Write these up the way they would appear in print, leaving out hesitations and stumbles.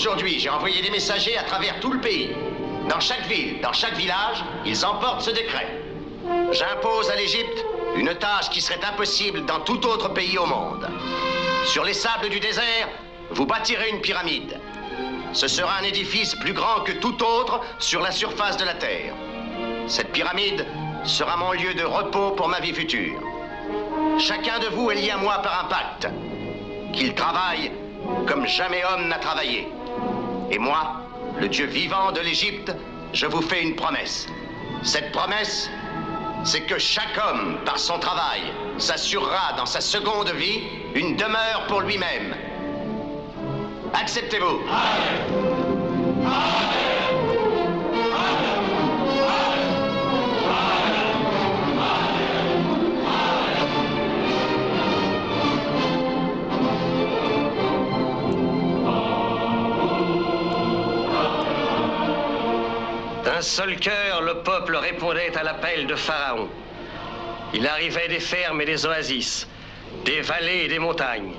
Aujourd'hui, j'ai envoyé des messagers à travers tout le pays. Dans chaque ville, dans chaque village, ils emportent ce décret. J'impose à l'Égypte une tâche qui serait impossible dans tout autre pays au monde. Sur les sables du désert, vous bâtirez une pyramide. Ce sera un édifice plus grand que tout autre sur la surface de la Terre. Cette pyramide sera mon lieu de repos pour ma vie future. Chacun de vous est lié à moi par un pacte. Qu'il travaille comme jamais homme n'a travaillé. Et moi, le Dieu vivant de l'Égypte, je vous fais une promesse. Cette promesse, c'est que chaque homme, par son travail, s'assurera dans sa seconde vie une demeure pour lui-même. Acceptez-vous? D'un seul cœur, le peuple répondait à l'appel de Pharaon. Il arrivait des fermes et des oasis, des vallées et des montagnes.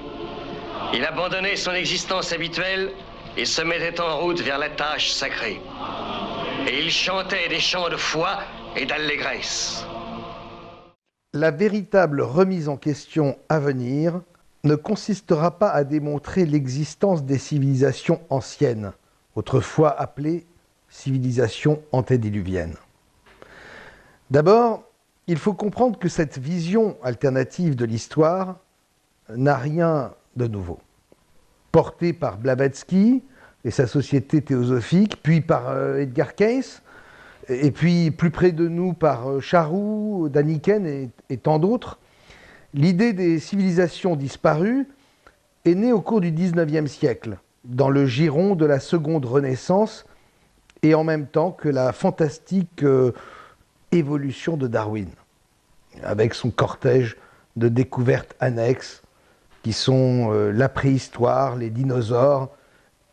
Il abandonnait son existence habituelle et se mettait en route vers la tâche sacrée. Et il chantait des chants de foi et d'allégresse. La véritable remise en question à venir ne consistera pas à démontrer l'existence des civilisations anciennes, autrefois appelées civilisations antédiluviennes. D'abord, il faut comprendre que cette vision alternative de l'histoire n'a rien de nouveau. Portée par Blavatsky et sa société théosophique, puis par Edgar Cayce, et puis plus près de nous par Charroux, Daniken et tant d'autres, l'idée des civilisations disparues est née au cours du XIXe siècle, dans le giron de la seconde Renaissance, et en même temps que la fantastique évolution de Darwin, avec son cortège de découvertes annexes qui sont la préhistoire, les dinosaures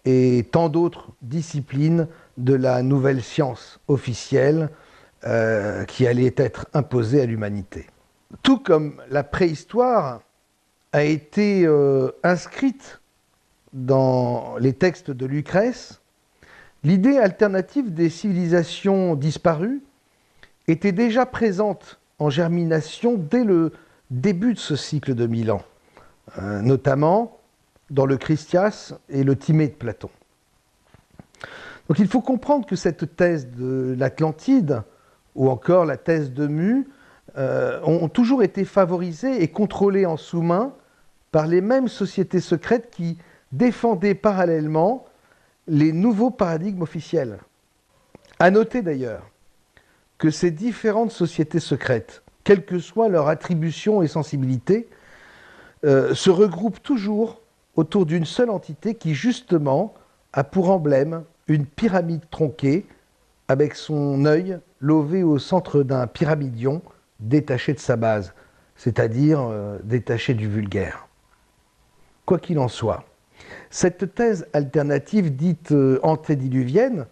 et tant d'autres disciplines de la nouvelle science officielle qui allait être imposée à l'humanité. Tout comme la préhistoire a été inscrite dans les textes de Lucrèce, l'idée alternative des civilisations disparues était déjà présente en germination dès le début de ce cycle de 1000 ans, notamment dans le Chrysias et le Timée de Platon. Donc il faut comprendre que cette thèse de l'Atlantide, ou encore la thèse de Mu, ont toujours été favorisées et contrôlées en sous-main par les mêmes sociétés secrètes qui défendaient parallèlement les nouveaux paradigmes officiels. À noter d'ailleurs que ces différentes sociétés secrètes, quelle que soit leur attribution et sensibilité, se regroupent toujours autour d'une seule entité qui, justement, a pour emblème une pyramide tronquée avec son œil lové au centre d'un pyramidion détaché de sa base, c'est-à-dire détaché du vulgaire. Quoi qu'il en soit, cette thèse alternative dite antédiluvienne,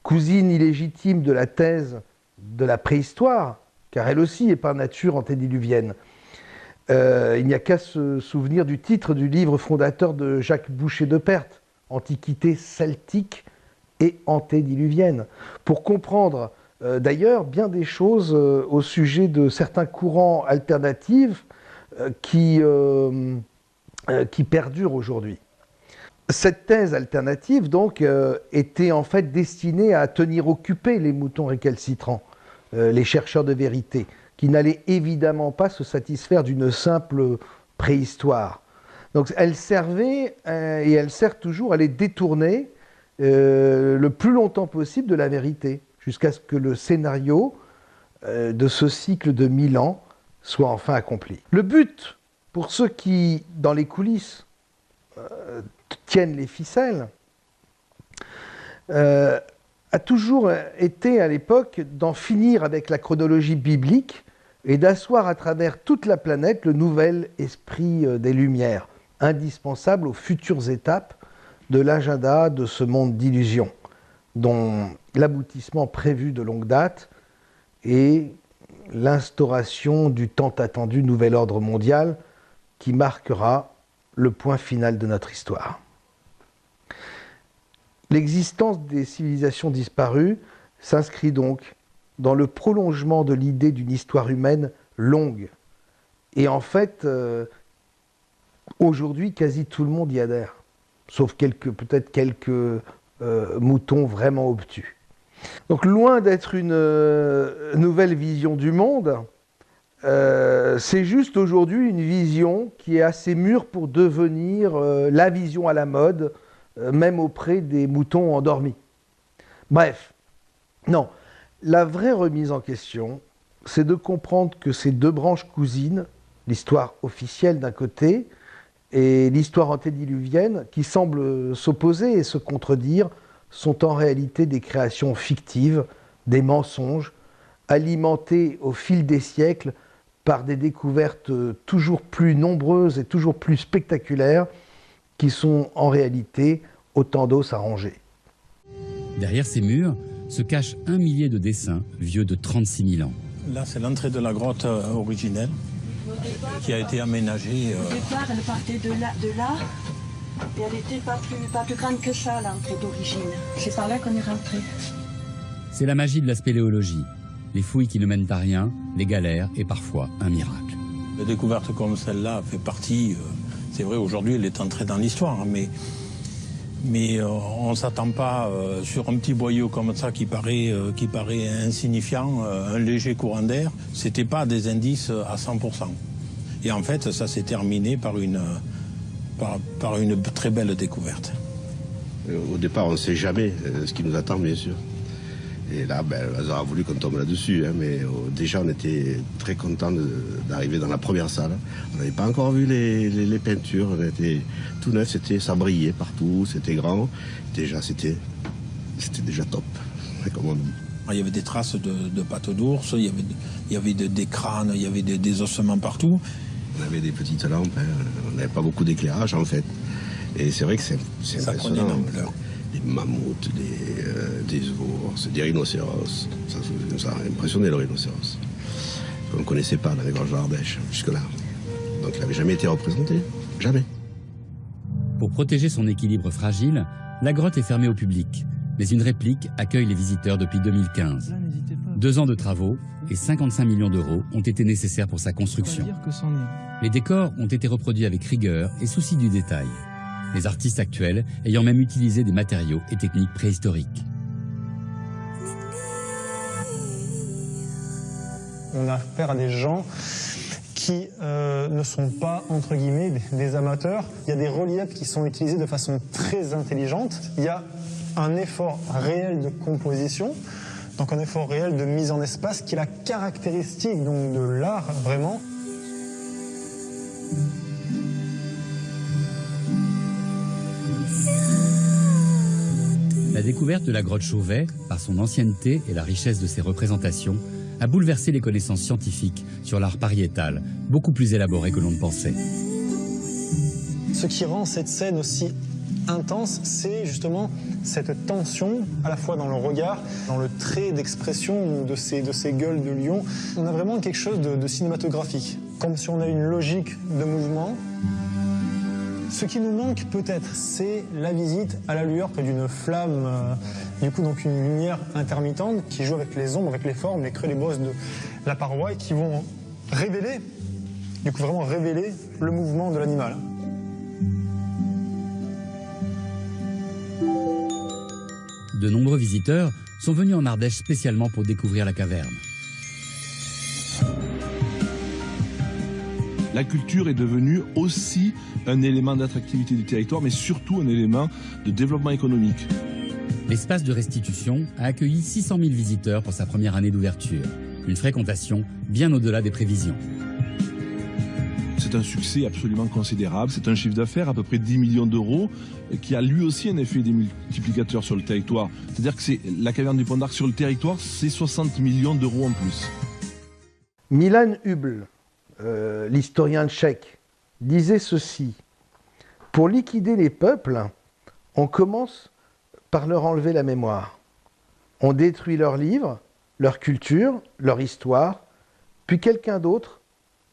cousine illégitime de la thèse de la préhistoire, car elle aussi est par nature antédiluvienne. Il n'y a qu'à se souvenir du titre du livre fondateur de Jacques Boucher de Perthes, Antiquité celtique et antédiluvienne, pour comprendre d'ailleurs bien des choses au sujet de certains courants alternatifs qui perdurent aujourd'hui. Cette thèse alternative, donc, était en fait destinée à tenir occupés les moutons récalcitrants, les chercheurs de vérité, qui n'allaient évidemment pas se satisfaire d'une simple préhistoire. Donc elle servait, et elle sert toujours, à les détourner le plus longtemps possible de la vérité, jusqu'à ce que le scénario de ce cycle de 1000 ans soit enfin accompli. Le but, pour ceux qui, dans les coulisses, tiennent les ficelles, a toujours été à l'époque d'en finir avec la chronologie biblique et d'asseoir à travers toute la planète le nouvel esprit des Lumières, indispensable aux futures étapes de l'agenda de ce monde d'illusions, dont l'aboutissement prévu de longue date est l'instauration du tant attendu nouvel ordre mondial qui marquera le point final de notre histoire. L'existence des civilisations disparues s'inscrit donc dans le prolongement de l'idée d'une histoire humaine longue. Et en fait, aujourd'hui, quasi tout le monde y adhère, sauf peut-être quelques moutons vraiment obtus. Donc loin d'être une nouvelle vision du monde, c'est juste aujourd'hui une vision qui est assez mûre pour devenir la vision à la mode, même auprès des moutons endormis. Bref, non, la vraie remise en question, c'est de comprendre que ces deux branches cousines, l'histoire officielle d'un côté et l'histoire antédiluvienne, qui semblent s'opposer et se contredire, sont en réalité des créations fictives, des mensonges, alimentés au fil des siècles par des découvertes toujours plus nombreuses et toujours plus spectaculaires, qui sont en réalité autant d'os à ronger. Derrière ces murs se cachent 1 millier de dessins vieux de 36 000 ans. Là, c'est l'entrée de la grotte originelle qui a été aménagée. Au départ, elle partait de là, et elle n'était pas plus grande que ça, l'entrée d'origine. C'est par là qu'on est rentré. C'est la magie de la spéléologie. Les fouilles qui ne mènent à rien, les galères et parfois un miracle. La découverte comme celle-là fait partie, c'est vrai, aujourd'hui, elle est entrée dans l'histoire, mais on ne s'attend pas sur un petit boyau comme ça qui paraît insignifiant, un léger courant d'air. C'était pas des indices à 100%. Et en fait, ça s'est terminé par une très belle découverte. Au départ, on ne sait jamais ce qui nous attend, bien sûr. Et là, le hasard a voulu qu'on tombe là-dessus. Mais déjà, on était très contents d'arriver dans la première salle. On n'avait pas encore vu les peintures. On était tout neuf, ça brillait partout, c'était grand. Déjà, c'était déjà top, comme on dit. Il y avait des traces de pattes d'ours, il y avait des crânes, il y avait des ossements partout. On avait des petites lampes, on n'avait pas beaucoup d'éclairage en fait. Et c'est vrai que c'est impressionnant. Des mammouths, des ours, des rhinocéros. Ça a impressionné le rhinocéros. On ne connaissait pas dans les gorges d'Ardèche jusque-là. Donc il n'avait jamais été représenté. Jamais. Pour protéger son équilibre fragile, la grotte est fermée au public. Mais une réplique accueille les visiteurs depuis 2015. 2 ans de travaux et 55 millions d'euros ont été nécessaires pour sa construction. Les décors ont été reproduits avec rigueur et souci du détail. Les artistes actuels ayant même utilisé des matériaux et techniques préhistoriques. On a affaire à des gens qui ne sont pas, entre guillemets, des amateurs. Il y a des reliefs qui sont utilisés de façon très intelligente. Il y a un effort réel de composition, donc un effort réel de mise en espace qui est la caractéristique donc, de l'art, vraiment. La découverte de la grotte Chauvet, par son ancienneté et la richesse de ses représentations, a bouleversé les connaissances scientifiques sur l'art pariétal, beaucoup plus élaboré que l'on ne pensait. Ce qui rend cette scène aussi intense, c'est justement cette tension, à la fois dans le regard, dans le trait d'expression de ces gueules de lion. On a vraiment quelque chose de cinématographique, comme si on a une logique de mouvement. Ce qui nous manque peut-être, c'est la visite à la lueur près d'une flamme, du coup donc une lumière intermittente qui joue avec les ombres, avec les formes, les creux, les bosses de la paroi et qui vont révéler, du coup vraiment révéler le mouvement de l'animal. De nombreux visiteurs sont venus en Ardèche spécialement pour découvrir la caverne. La culture est devenue aussi un élément d'attractivité du territoire, mais surtout un élément de développement économique. L'espace de restitution a accueilli 600 000 visiteurs pour sa première année d'ouverture. Une fréquentation bien au-delà des prévisions. C'est un succès absolument considérable. C'est un chiffre d'affaires à peu près 10 millions d'euros qui a lui aussi un effet démultiplicateur sur le territoire. C'est-à-dire que la caverne du Pont d'Arc sur le territoire, c'est 60 millions d'euros en plus. Milan Hubl, l'historien tchèque, disait ceci: pour liquider les peuples, on commence par leur enlever la mémoire. On détruit leurs livres, leur culture, leur histoire, puis quelqu'un d'autre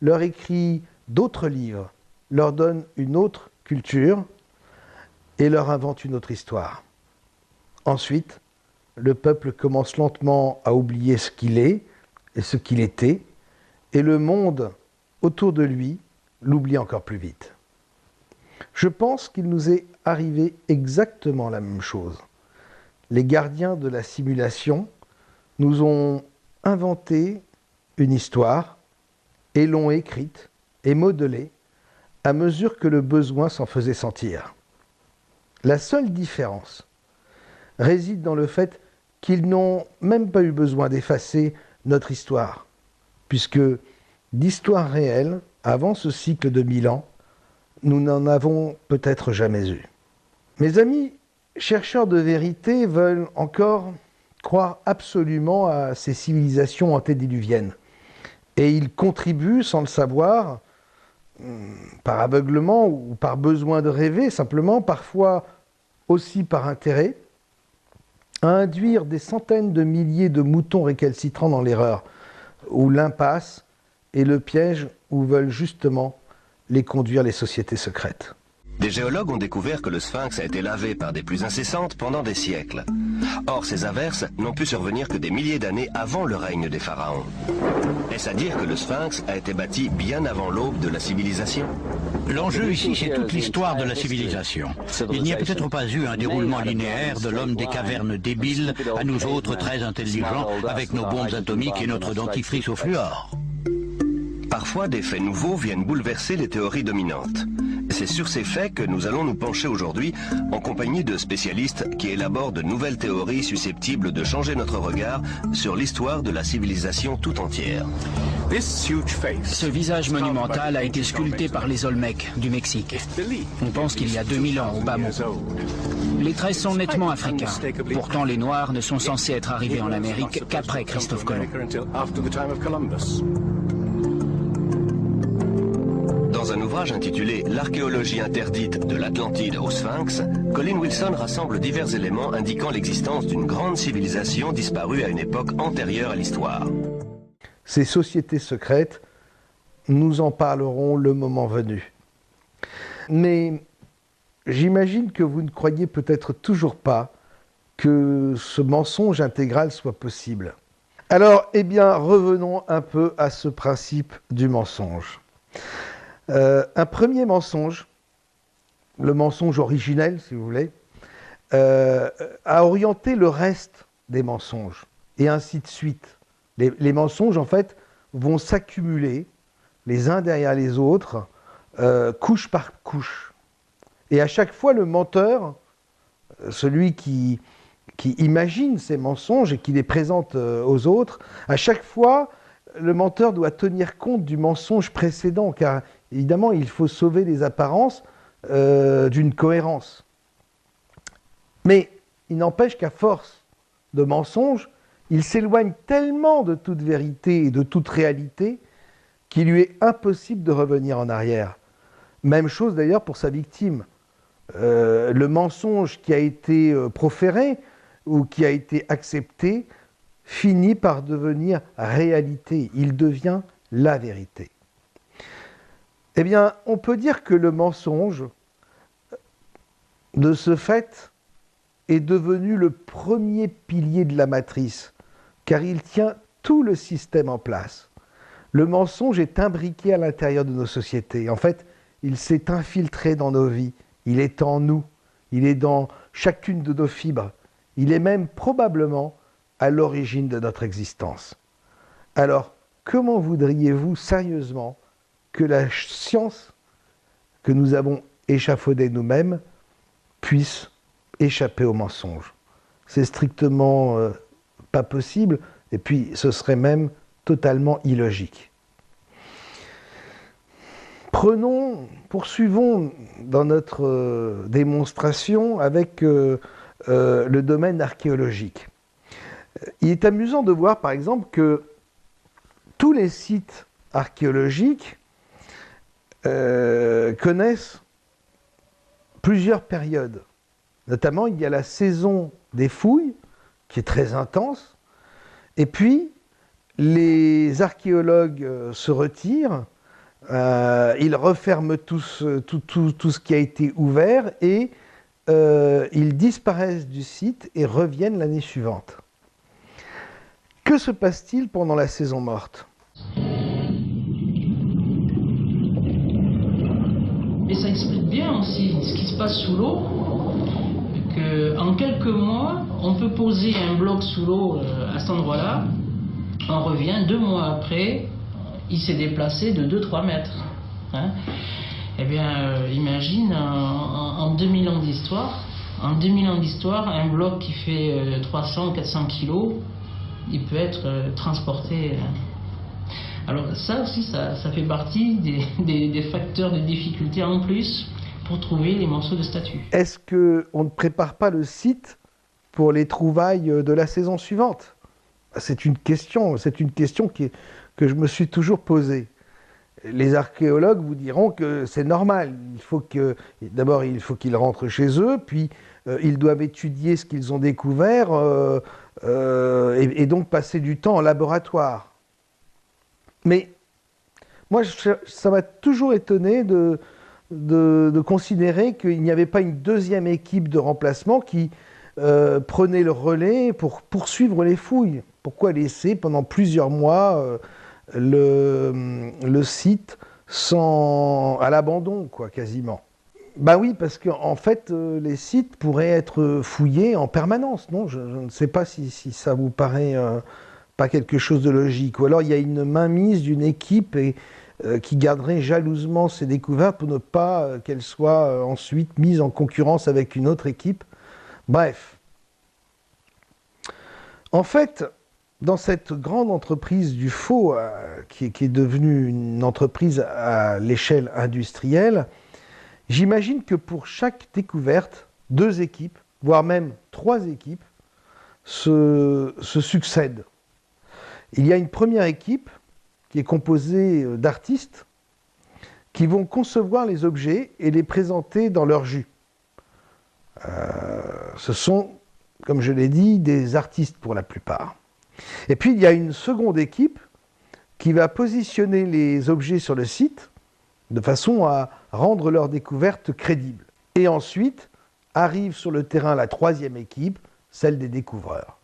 leur écrit d'autres livres, leur donne une autre culture et leur invente une autre histoire. Ensuite, le peuple commence lentement à oublier ce qu'il est et ce qu'il était, et le monde autour de lui l'oublie encore plus vite. Je pense qu'il nous est arrivé exactement la même chose. Les gardiens de la simulation nous ont inventé une histoire et l'ont écrite et modelée à mesure que le besoin s'en faisait sentir. La seule différence réside dans le fait qu'ils n'ont même pas eu besoin d'effacer notre histoire, puisque d'histoire réelle, avant ce cycle de 1000 ans, nous n'en avons peut-être jamais eu. Mes amis chercheurs de vérité veulent encore croire absolument à ces civilisations antédiluviennes. Et ils contribuent, sans le savoir, par aveuglement ou par besoin de rêver, simplement, parfois aussi par intérêt, à induire des centaines de milliers de moutons récalcitrants dans l'erreur, ou l'impasse et le piège où veulent justement les conduire les sociétés secrètes. Des géologues ont découvert que le sphinx a été lavé par des pluies incessantes pendant des siècles. Or, ces averses n'ont pu survenir que des milliers d'années avant le règne des pharaons. Est-ce à dire que le sphinx a été bâti bien avant l'aube de la civilisation? L'enjeu ici, c'est toute l'histoire de la civilisation. Il n'y a peut-être pas eu un déroulement linéaire de l'homme des cavernes débile à nous autres très intelligents avec nos bombes atomiques et notre dentifrice au fluor. Parfois, des faits nouveaux viennent bouleverser les théories dominantes. C'est sur ces faits que nous allons nous pencher aujourd'hui en compagnie de spécialistes qui élaborent de nouvelles théories susceptibles de changer notre regard sur l'histoire de la civilisation tout entière. Ce visage monumental a été sculpté par les Olmecs du Mexique. On pense qu'il y a 2000 ans au bas mot. Les traits sont nettement africains. Pourtant, les Noirs ne sont censés être arrivés en Amérique qu'après Christophe Colomb. Dans un ouvrage intitulé « L'archéologie interdite de l'Atlantide au Sphinx », Colin Wilson rassemble divers éléments indiquant l'existence d'une grande civilisation disparue à une époque antérieure à l'histoire. Ces sociétés secrètes, nous en parlerons le moment venu. Mais j'imagine que vous ne croyez peut-être toujours pas que ce mensonge intégral soit possible. Alors, eh bien, revenons un peu à ce principe du mensonge. Un premier mensonge, le mensonge originel si vous voulez, a orienté le reste des mensonges, et ainsi de suite. Les mensonges, en fait, vont s'accumuler les uns derrière les autres, couche par couche. Et à chaque fois, le menteur, celui qui imagine ces mensonges et qui les présente aux autres, à chaque fois, le menteur doit tenir compte du mensonge précédent, car évidemment, il faut sauver les apparences d'une cohérence. Mais il n'empêche qu'à force de mensonges, il s'éloigne tellement de toute vérité et de toute réalité qu'il lui est impossible de revenir en arrière. Même chose d'ailleurs pour sa victime. Le mensonge qui a été proféré ou qui a été accepté finit par devenir réalité. Il devient la vérité. Eh bien, on peut dire que le mensonge, de ce fait, est devenu le premier pilier de la matrice, car il tient tout le système en place. Le mensonge est imbriqué à l'intérieur de nos sociétés. En fait, il s'est infiltré dans nos vies. Il est en nous. Il est dans chacune de nos fibres. Il est même probablement à l'origine de notre existence. Alors, comment voudriez-vous sérieusement que la science que nous avons échafaudée nous-mêmes puisse échapper au mensonge? C'est strictement pas possible, et puis ce serait même totalement illogique. Poursuivons dans notre démonstration avec le domaine archéologique. Il est amusant de voir par exemple que tous les sites archéologiques connaissent plusieurs périodes. Notamment, il y a la saison des fouilles, qui est très intense, et puis les archéologues se retirent, ils referment tout ce qui a été ouvert, et ils disparaissent du site et reviennent l'année suivante. Que se passe-t-il pendant la saison morte? Et ça explique bien aussi ce qui se passe sous l'eau, qu'en quelques mois, on peut poser un bloc sous l'eau à cet endroit-là, on revient 2 mois après, il s'est déplacé de 2-3 mètres. Hein. Eh bien, imagine, en 2000 ans d'histoire, un bloc qui fait 300-400 kilos, il peut être transporté. Alors ça aussi, ça fait partie des facteurs de difficulté en plus pour trouver les morceaux de statue. Est-ce qu'on ne prépare pas le site pour les trouvailles de la saison suivante? C'est une question que je me suis toujours posée. Les archéologues vous diront que c'est normal. D'abord, il faut qu'ils rentrent chez eux, puis ils doivent étudier ce qu'ils ont découvert et donc passer du temps en laboratoire. Mais moi, ça m'a toujours étonné de considérer qu'il n'y avait pas une deuxième équipe de remplacement qui prenait le relais pour poursuivre les fouilles. Pourquoi laisser pendant plusieurs mois le site à l'abandon, quoi, quasiment? Ben oui, parce qu'en fait, les sites pourraient être fouillés en permanence, non? Je ne sais pas si ça vous paraît pas quelque chose de logique. Ou alors il y a une mainmise d'une équipe qui garderait jalousement ses découvertes pour ne pas qu'elles soient ensuite mises en concurrence avec une autre équipe. Bref. En fait, dans cette grande entreprise du faux, qui est devenue une entreprise à l'échelle industrielle, j'imagine que pour chaque découverte, 2 équipes, voire même 3 équipes, se succèdent. Il y a une première équipe qui est composée d'artistes qui vont concevoir les objets et les présenter dans leur jus. Ce sont, comme je l'ai dit, des artistes pour la plupart. Et puis il y a une seconde équipe qui va positionner les objets sur le site de façon à rendre leur découverte crédible. Et ensuite arrive sur le terrain la 3e équipe, celle des découvreurs.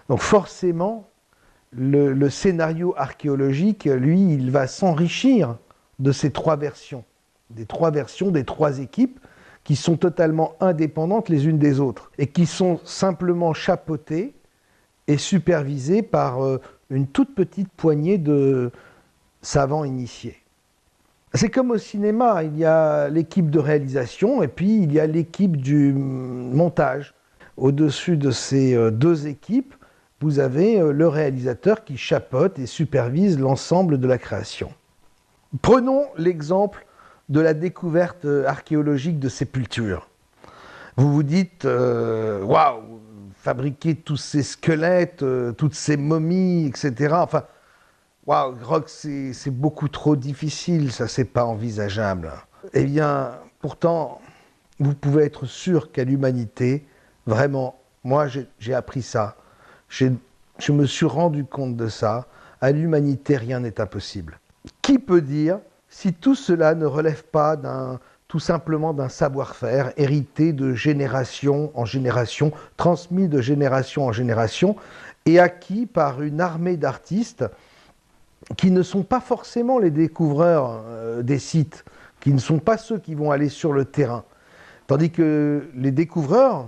Donc forcément, le scénario archéologique, lui, il va s'enrichir de ces 3 versions, des 3 équipes qui sont totalement indépendantes les unes des autres et qui sont simplement chapeautées et supervisées par une toute petite poignée de savants initiés. C'est comme au cinéma, il y a l'équipe de réalisation et puis il y a l'équipe du montage. Au-dessus de ces 2 équipes, vous avez le réalisateur qui chapeaute et supervise l'ensemble de la création. Prenons l'exemple de la découverte archéologique de sépultures. Vous vous dites, waouh, fabriquer tous ces squelettes, toutes ces momies, etc. Enfin, waouh, Rock, c'est beaucoup trop difficile, ça, c'est pas envisageable. Eh bien, pourtant, vous pouvez être sûr qu'à l'humanité, vraiment, moi j'ai appris ça. Je me suis rendu compte de ça. À l'humanité, rien n'est impossible. Qui peut dire si tout cela ne relève pas tout simplement d'un savoir-faire hérité de génération en génération, transmis de génération en génération, et acquis par une armée d'artistes qui ne sont pas forcément les découvreurs des sites, qui ne sont pas ceux qui vont aller sur le terrain. Tandis que les découvreurs,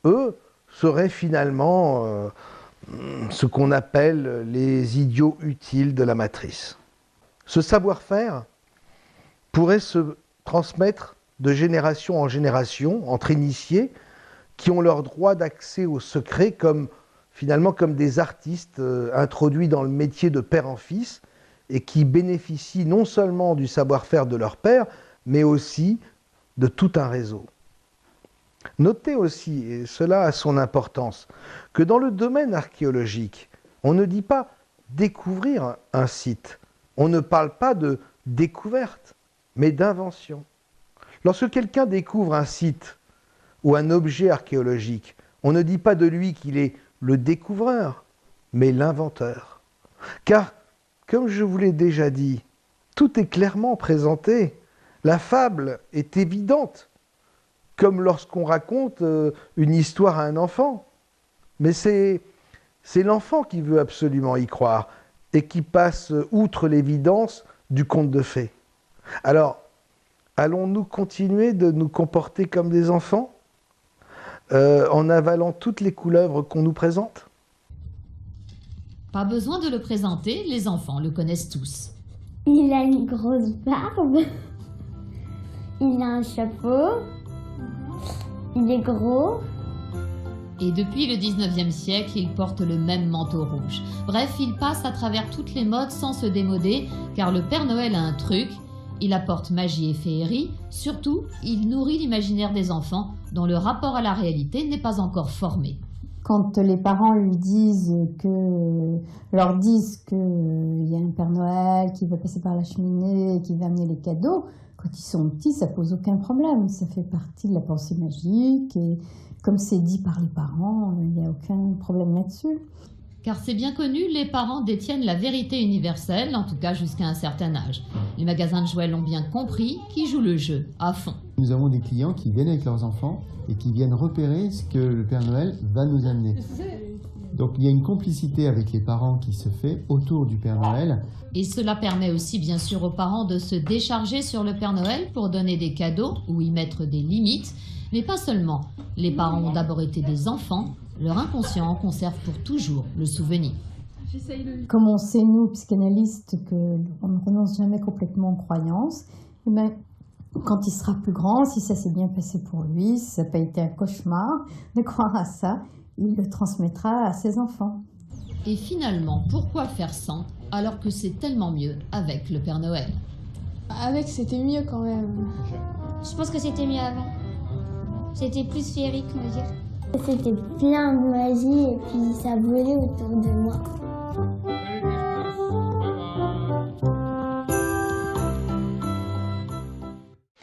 eux, seraient finalement ce qu'on appelle les idiots utiles de la matrice. Ce savoir-faire pourrait se transmettre de génération en génération entre initiés qui ont leur droit d'accès au secret comme des artistes introduits dans le métier de père en fils et qui bénéficient non seulement du savoir-faire de leur père, mais aussi de tout un réseau. Notez aussi, et cela a son importance, que dans le domaine archéologique, on ne dit pas découvrir un site, on ne parle pas de découverte, mais d'invention. Lorsque quelqu'un découvre un site ou un objet archéologique, on ne dit pas de lui qu'il est le découvreur, mais l'inventeur. Car, comme je vous l'ai déjà dit, tout est clairement présenté. La fable est évidente. comme lorsqu'on raconte une histoire à un enfant. Mais c'est l'enfant qui veut absolument y croire et qui passe outre l'évidence du conte de fées. Alors, allons-nous continuer de nous comporter comme des enfants en avalant toutes les couleuvres qu'on nous présente? Pas besoin de le présenter, les enfants le connaissent tous. Il a une grosse barbe, il a un chapeau, il est gros. Et depuis le 19e siècle, il porte le même manteau rouge. Bref, il passe à travers toutes les modes sans se démoder, car le Père Noël a un truc, il apporte magie et féerie, surtout, il nourrit l'imaginaire des enfants, dont le rapport à la réalité n'est pas encore formé. Quand les parents leur disent qu'il y a un Père Noël qui va passer par la cheminée et qui va amener les cadeaux, quand ils sont petits, ça pose aucun problème. Ça fait partie de la pensée magique et comme c'est dit par les parents, il n'y a aucun problème là-dessus. Car c'est bien connu, les parents détiennent la vérité universelle, en tout cas jusqu'à un certain âge. Les magasins de jouets l'ont bien compris, qui jouent le jeu à fond. Nous avons des clients qui viennent avec leurs enfants et qui viennent repérer ce que le Père Noël va nous amener. Donc il y a une complicité avec les parents qui se fait autour du Père Noël. Et cela permet aussi bien sûr aux parents de se décharger sur le Père Noël pour donner des cadeaux ou y mettre des limites. Mais pas seulement. Les parents ont d'abord été des enfants. Leur inconscient en conserve pour toujours le souvenir. Comme on sait, nous, psychanalystes, qu'on ne renonce jamais complètement aux croyances, mais quand il sera plus grand, si ça s'est bien passé pour lui, si ça n'a pas été un cauchemar, de croire à ça, il le transmettra à ses enfants. Et finalement, pourquoi faire sans, alors que c'est tellement mieux avec le Père Noël? Avec, c'était mieux quand même. Je pense que c'était mieux avant. C'était plus féerique, on va dire. C'était plein de magie et puis ça volait autour de moi.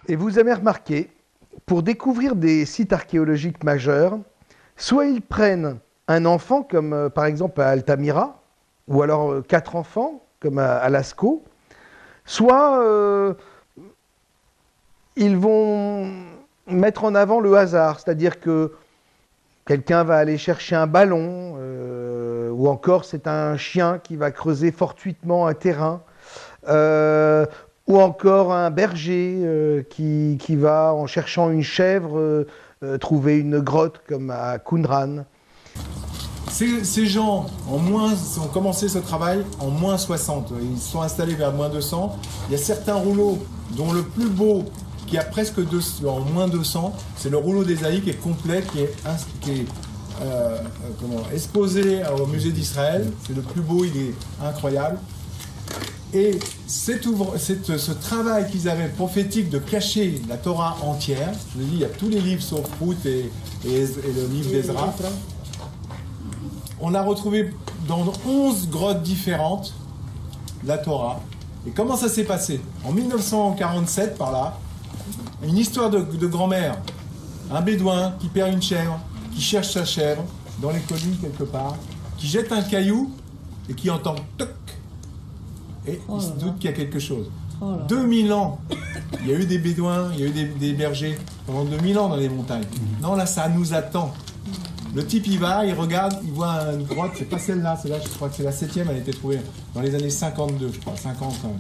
Et vous avez remarqué, pour découvrir des sites archéologiques majeurs, soit ils prennent un enfant, comme par exemple à Altamira, ou alors 4 enfants, comme à Lascaux, soit ils vont mettre en avant le hasard, c'est-à-dire que quelqu'un va aller chercher un ballon, ou encore c'est un chien qui va creuser fortuitement un terrain, ou encore un berger qui va, en cherchant une chèvre, trouver une grotte comme à Qumran. Ces gens ont commencé ce travail en moins 60. Ils se sont installés vers moins 200. Il y a certains rouleaux, dont le plus beau, qui a presque en moins 200, c'est le rouleau d'Ésaïe qui est complet, qui est exposé au musée d'Israël. C'est le plus beau, il est incroyable. Et ce travail qu'ils avaient prophétique de cacher la Torah entière, je vous ai dit, il y a tous les livres sauf Ruth et le livre d'Ezra. On a retrouvé dans 11 grottes différentes la Torah. Et comment ça s'est passé? En 1947, par là, une histoire de grand-mère, un bédouin qui perd une chèvre, qui cherche sa chèvre dans les collines quelque part, qui jette un caillou et qui entend toc. Et il se doute qu'il y a quelque chose. 2000 ans, il y a eu des bédouins, il y a eu des bergers pendant 2000 ans dans les montagnes. Non, là, ça nous attend. Le type, il va, il regarde, il voit une grotte, c'est pas celle-là, celle-là, je crois que c'est la 7e, elle a été trouvée dans les années 52, je crois, 50 quand même.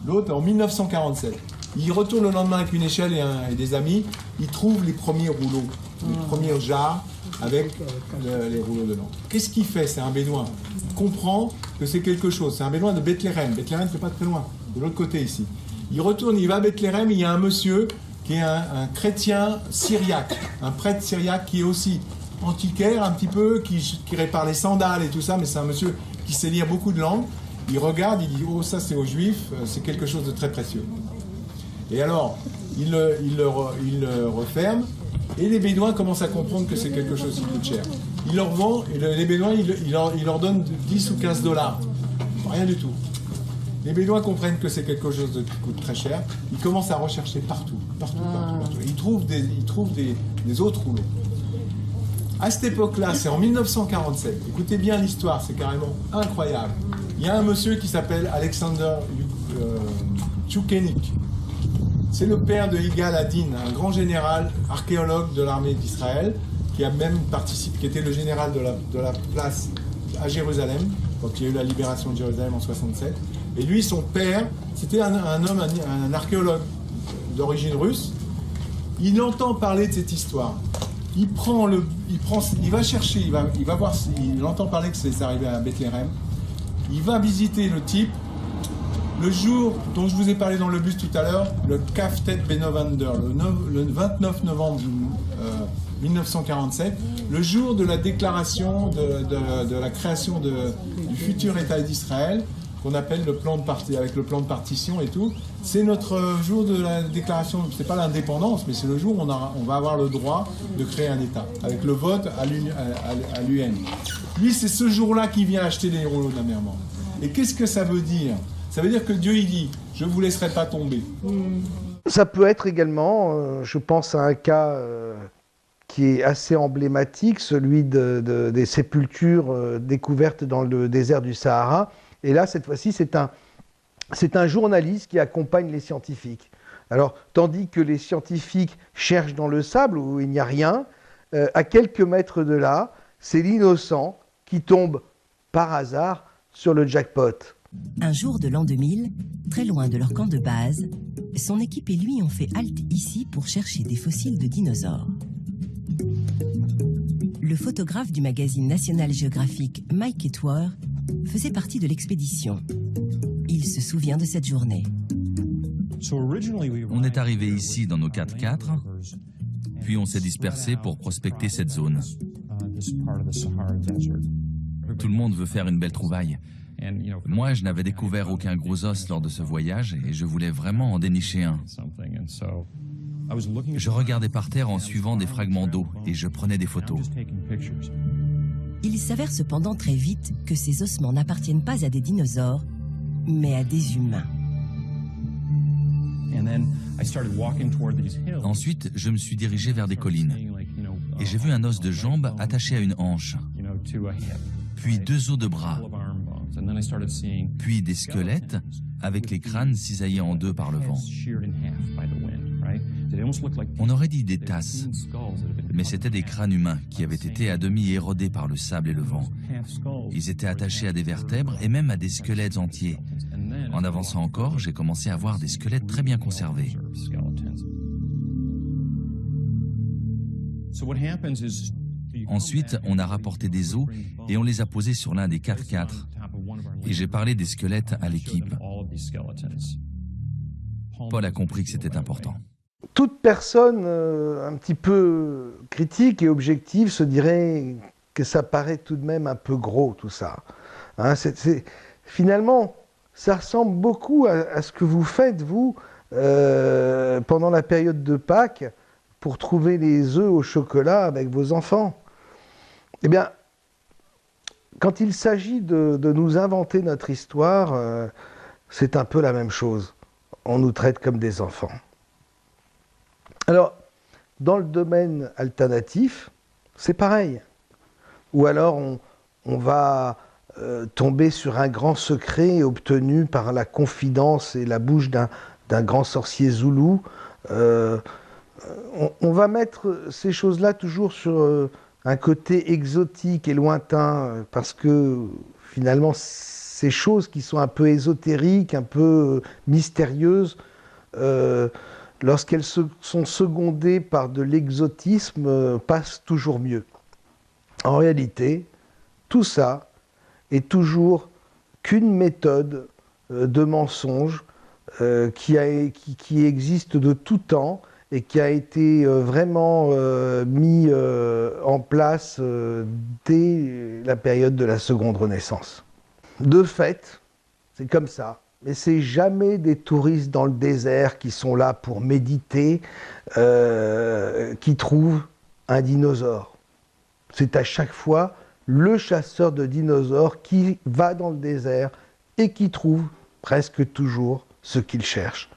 L'autre, en 1947. Il retourne le lendemain avec une échelle et des amis, il trouve les premiers rouleaux, les premiers jarres avec les rouleaux dedans. Qu'est-ce qu'il fait? C'est un bédouin. Il comprend que c'est quelque chose. C'est un bédouin de Bethléem. Bethléem, c'est pas très loin, de l'autre côté ici. Il retourne, il va à Bethléem, il y a un monsieur qui est un chrétien syriaque, un prêtre syriaque qui est aussi antiquaire un petit peu, qui répare les sandales et tout ça, mais c'est un monsieur qui sait lire beaucoup de langues. Il regarde, il dit « Oh, ça c'est aux Juifs, c'est quelque chose de très précieux ». Et alors, il le referme, et les Bédouins commencent à comprendre que c'est quelque chose qui coûte cher. Il leur vend, et les Bédouins, il leur donne 10 ou 15 $. Rien du tout. Les Bédouins comprennent que c'est quelque chose qui coûte très cher. Ils commencent à rechercher partout. Et ils trouvent des autres rouleaux. À cette époque-là, c'est en 1947. Écoutez bien l'histoire, c'est carrément incroyable. Il y a un monsieur qui s'appelle Alexander Tchoukenik. C'est le père de Yigal Adin, un grand général archéologue de l'armée d'Israël, qui a même participé, qui était le général de la place à Jérusalem, quand il y a eu la libération de Jérusalem en 67. Et lui, son père, c'était un archéologue d'origine russe. Il entend parler de cette histoire. Il va chercher, il va voir, il entend parler que c'est arrivé à Bethléem. Il va visiter le type. Le jour dont je vous ai parlé dans le bus tout à l'heure, le Kaftet Benovander, le 29 novembre 1947, le jour de la déclaration de la création du futur État d'Israël, qu'on appelle le plan de avec le plan de partition et tout, c'est notre jour de la déclaration, c'est pas l'indépendance, mais c'est le jour où on va avoir le droit de créer un État, avec le vote à l'UN. Lui, c'est ce jour-là qu'il vient acheter les rouleaux de la mer Morte. Et qu'est-ce que ça veut dire ? Ça veut dire que Dieu, il dit, je ne vous laisserai pas tomber. Ça peut être également, je pense à un cas qui est assez emblématique, celui des sépultures découvertes dans le désert du Sahara. Et là, cette fois-ci, c'est un journaliste qui accompagne les scientifiques. Alors, tandis que les scientifiques cherchent dans le sable où il n'y a rien, à quelques mètres de là, c'est l'innocent qui tombe par hasard sur le jackpot. Un jour de l'an 2000, très loin de leur camp de base, son équipe et lui ont fait halte ici pour chercher des fossiles de dinosaures. Le photographe du magazine National Geographic, Mike Etwer, faisait partie de l'expédition. Il se souvient de cette journée. On est arrivé ici dans nos 4x4, puis on s'est dispersé pour prospecter cette zone. Tout le monde veut faire une belle trouvaille. Moi, je n'avais découvert aucun gros os lors de ce voyage et je voulais vraiment en dénicher un. Je regardais par terre en suivant des fragments d'eau et je prenais des photos. Il s'avère cependant très vite que ces ossements n'appartiennent pas à des dinosaures, mais à des humains. Ensuite, je me suis dirigé vers des collines et j'ai vu un os de jambe attaché à une hanche, puis 2 os de bras, puis des squelettes avec les crânes cisaillés en 2 par le vent. On aurait dit des tasses, mais c'étaient des crânes humains qui avaient été à demi érodés par le sable et le vent. Ils étaient attachés à des vertèbres et même à des squelettes entiers. En avançant encore, j'ai commencé à voir des squelettes très bien conservés. Ensuite, on a rapporté des os et on les a posés sur l'un des 4x4. Et j'ai parlé des squelettes à l'équipe. Paul a compris que c'était important. Toute personne un petit peu critique et objective se dirait que ça paraît tout de même un peu gros, tout ça. Hein, finalement, ça ressemble beaucoup à ce que vous faites, vous, pendant la période de Pâques, pour trouver les œufs au chocolat avec vos enfants. Eh bien, quand il s'agit de nous inventer notre histoire, c'est un peu la même chose. On nous traite comme des enfants. Alors, dans le domaine alternatif, c'est pareil. Ou alors, on va tomber sur un grand secret obtenu par la confidence et la bouche d'un grand sorcier zoulou. On va mettre ces choses-là toujours sur un côté exotique et lointain, parce que finalement, ces choses qui sont un peu ésotériques, un peu mystérieuses, lorsqu'elles sont secondées par de l'exotisme, passent toujours mieux. En réalité, tout ça est toujours qu'une méthode de mensonge qui existe de tout temps et qui a été vraiment mis en place dès la période de la Seconde Renaissance. De fait, c'est comme ça. Mais c'est jamais des touristes dans le désert qui sont là pour méditer, qui trouvent un dinosaure. C'est à chaque fois le chasseur de dinosaures qui va dans le désert et qui trouve presque toujours ce qu'il cherche.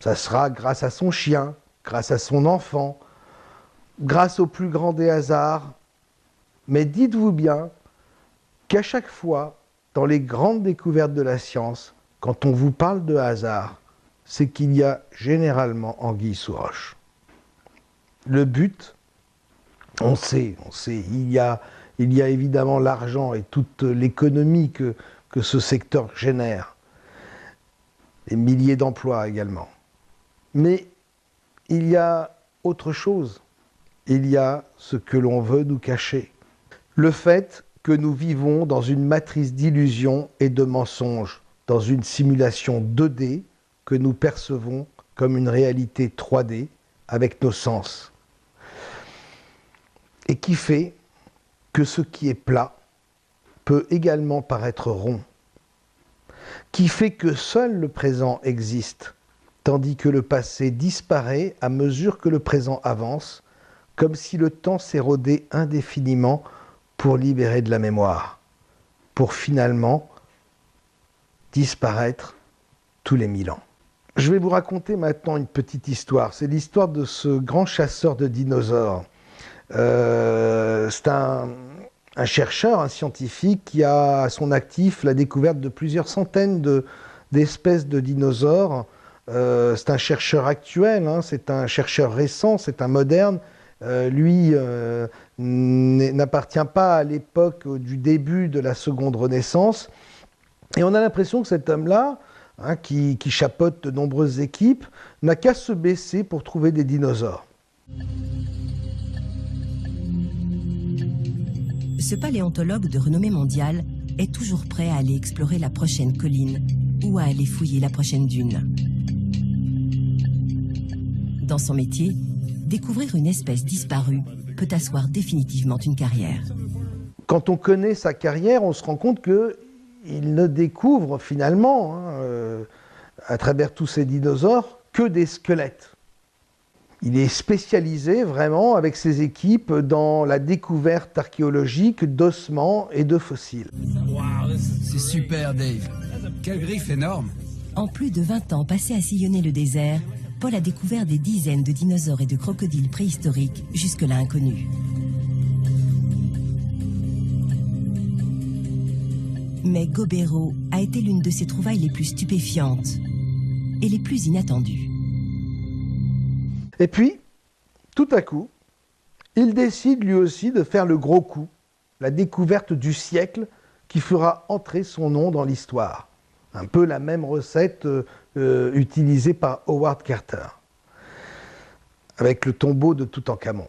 Ça sera grâce à son chien, grâce à son enfant, grâce au plus grand des hasards. Mais dites-vous bien qu'à chaque fois, dans les grandes découvertes de la science, quand on vous parle de hasard, c'est qu'il y a généralement anguille sous roche. Le but, on sait, il y a évidemment l'argent et toute l'économie que ce secteur génère, des milliers d'emplois également. Mais il y a autre chose, il y a ce que l'on veut nous cacher. Le fait que nous vivons dans une matrice d'illusions et de mensonges, dans une simulation 2D que nous percevons comme une réalité 3D avec nos sens. Et qui fait que ce qui est plat peut également paraître rond. Qui fait que seul le présent existe, tandis que le passé disparaît à mesure que le présent avance, comme si le temps s'érodait indéfiniment pour libérer de la mémoire, pour finalement disparaître tous les 1000 ans. Je vais vous raconter maintenant une petite histoire. C'est l'histoire de ce grand chasseur de dinosaures. C'est un chercheur, un scientifique qui a à son actif la découverte de plusieurs centaines d'espèces de dinosaures. C'est un chercheur actuel, hein, c'est un chercheur récent, c'est un moderne. Lui n'appartient pas à l'époque du début de la seconde Renaissance. Et on a l'impression que cet homme-là, hein, qui chapeaute de nombreuses équipes, n'a qu'à se baisser pour trouver des dinosaures. Ce paléontologue de renommée mondiale est toujours prêt à aller explorer la prochaine colline ou à aller fouiller la prochaine dune. Dans son métier, découvrir une espèce disparue peut asseoir définitivement une carrière. Quand on connaît sa carrière, on se rend compte qu'il ne découvre finalement, à travers tous ces dinosaures, que des squelettes. Il est spécialisé vraiment avec ses équipes dans la découverte archéologique d'ossements et de fossiles. Wow, c'est super, Dave. Quel griffe énorme! En plus de 20 ans passés à sillonner le désert, Paul a découvert des dizaines de dinosaures et de crocodiles préhistoriques jusque-là inconnus. Mais Gobero a été l'une de ses trouvailles les plus stupéfiantes et les plus inattendues. Et puis, tout à coup, il décide lui aussi de faire le gros coup, la découverte du siècle qui fera entrer son nom dans l'histoire. Un peu la même recette utilisée par Howard Carter, avec le tombeau de Toutankhamon.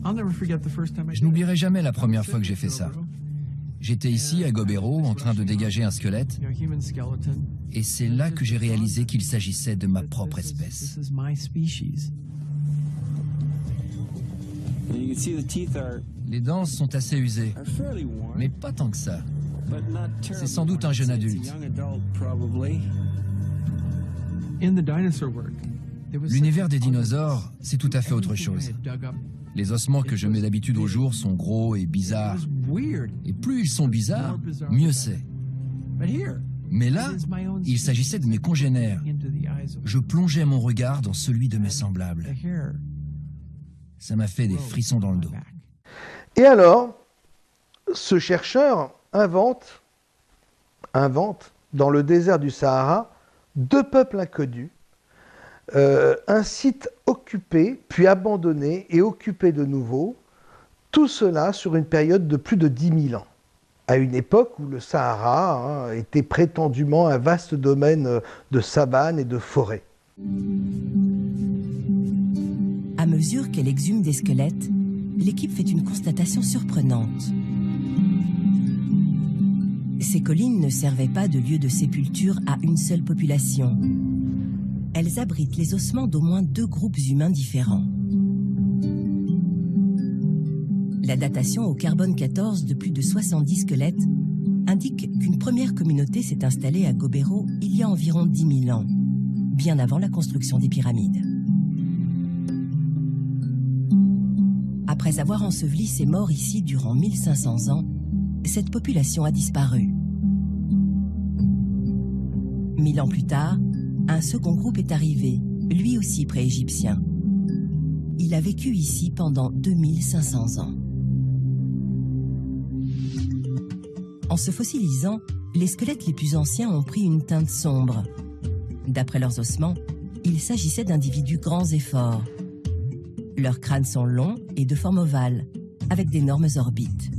Je n'oublierai jamais la première fois que j'ai fait ça. J'étais ici, à Gobero, en train de dégager un squelette, et c'est là que j'ai réalisé qu'il s'agissait de ma propre espèce. Les dents sont assez usées, mais pas tant que ça. C'est sans doute un jeune adulte. L'univers des dinosaures, c'est tout à fait autre chose. Les ossements que je mets d'habitude au jour sont gros et bizarres. Et plus ils sont bizarres, mieux c'est. Mais là, il s'agissait de mes congénères. Je plongeais mon regard dans celui de mes semblables. Ça m'a fait des frissons dans le dos. Et alors, ce chercheur invente dans le désert du Sahara 2 peuples inconnus, un site occupé, puis abandonné et occupé de nouveau, tout cela sur une période de plus de 10 000 ans, à une époque où le Sahara était prétendument un vaste domaine de savane et de forêt. À mesure qu'elle exhume des squelettes, l'équipe fait une constatation surprenante. Ces collines ne servaient pas de lieu de sépulture à une seule population. Elles abritent les ossements d'au moins 2 groupes humains différents. La datation au carbone 14 de plus de 70 squelettes indique qu'une première communauté s'est installée à Gobero il y a environ 10 000 ans, bien avant la construction des pyramides. Après avoir enseveli ses morts ici durant 1500 ans, cette population a disparu. 1000 ans plus tard, un second groupe est arrivé, lui aussi pré-égyptien. Il a vécu ici pendant 2500 ans. En se fossilisant, Les squelettes les plus anciens ont pris une teinte sombre. D'après leurs ossements, il s'agissait d'individus grands et forts. Leurs crânes sont longs et de forme ovale, avec d'énormes orbites.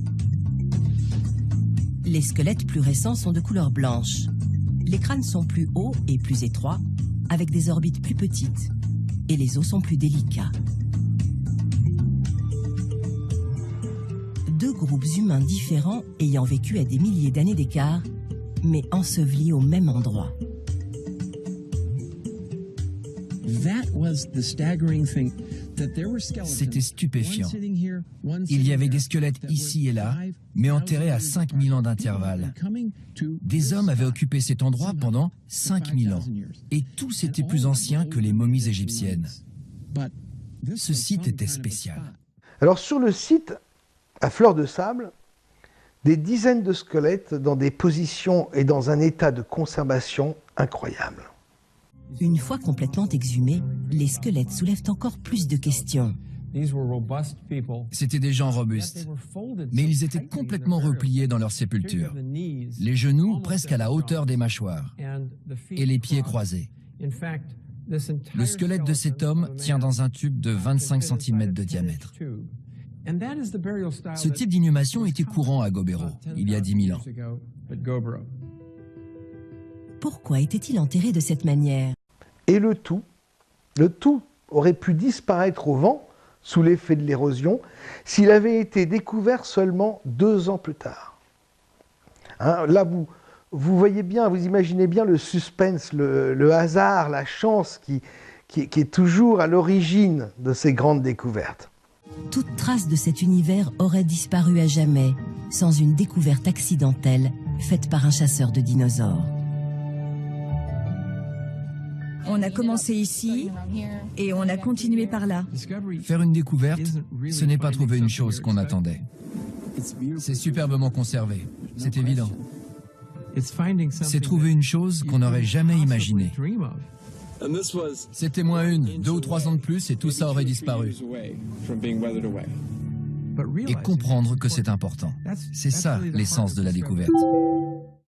Les squelettes plus récents sont de couleur blanche. Les crânes sont plus hauts et plus étroits, avec des orbites plus petites, et les os sont plus délicats. Deux groupes humains différents ayant vécu à des milliers d'années d'écart, mais ensevelis au même endroit. C'était stupéfiant. Il y avait des squelettes ici et là, mais enterrés à 5000 ans d'intervalle. Des hommes avaient occupé cet endroit pendant 5000 ans, et tous étaient plus anciens que les momies égyptiennes. Ce site était spécial. Alors sur le site, à fleur de sable, des dizaines de squelettes dans des positions et dans un état de conservation incroyable. Une fois complètement exhumés, les squelettes soulèvent encore plus de questions. C'étaient des gens robustes, mais ils étaient complètement repliés dans leur sépulture. Les genoux presque à la hauteur des mâchoires et les pieds croisés. Le squelette de cet homme tient dans un tube de 25 cm de diamètre. Ce type d'inhumation était courant à Gobero, il y a 10 000 ans. Pourquoi était-il enterré de cette manière? Et le tout aurait pu disparaître au vent sous l'effet de l'érosion s'il avait été découvert seulement 2 ans plus tard. Hein, là, vous voyez bien, vous imaginez bien le suspense, le hasard, la chance qui est toujours à l'origine de ces grandes découvertes. Toute trace de cet univers aurait disparu à jamais, sans une découverte accidentelle faite par un chasseur de dinosaures. On a commencé ici et on a continué par là. Faire une découverte, ce n'est pas trouver une chose qu'on attendait. C'est superbement conservé, c'est évident. C'est trouver une chose qu'on n'aurait jamais imaginée. C'était moins 2 ou 3 ans de plus et tout ça aurait disparu. Et comprendre que c'est important. C'est ça l'essence de la découverte.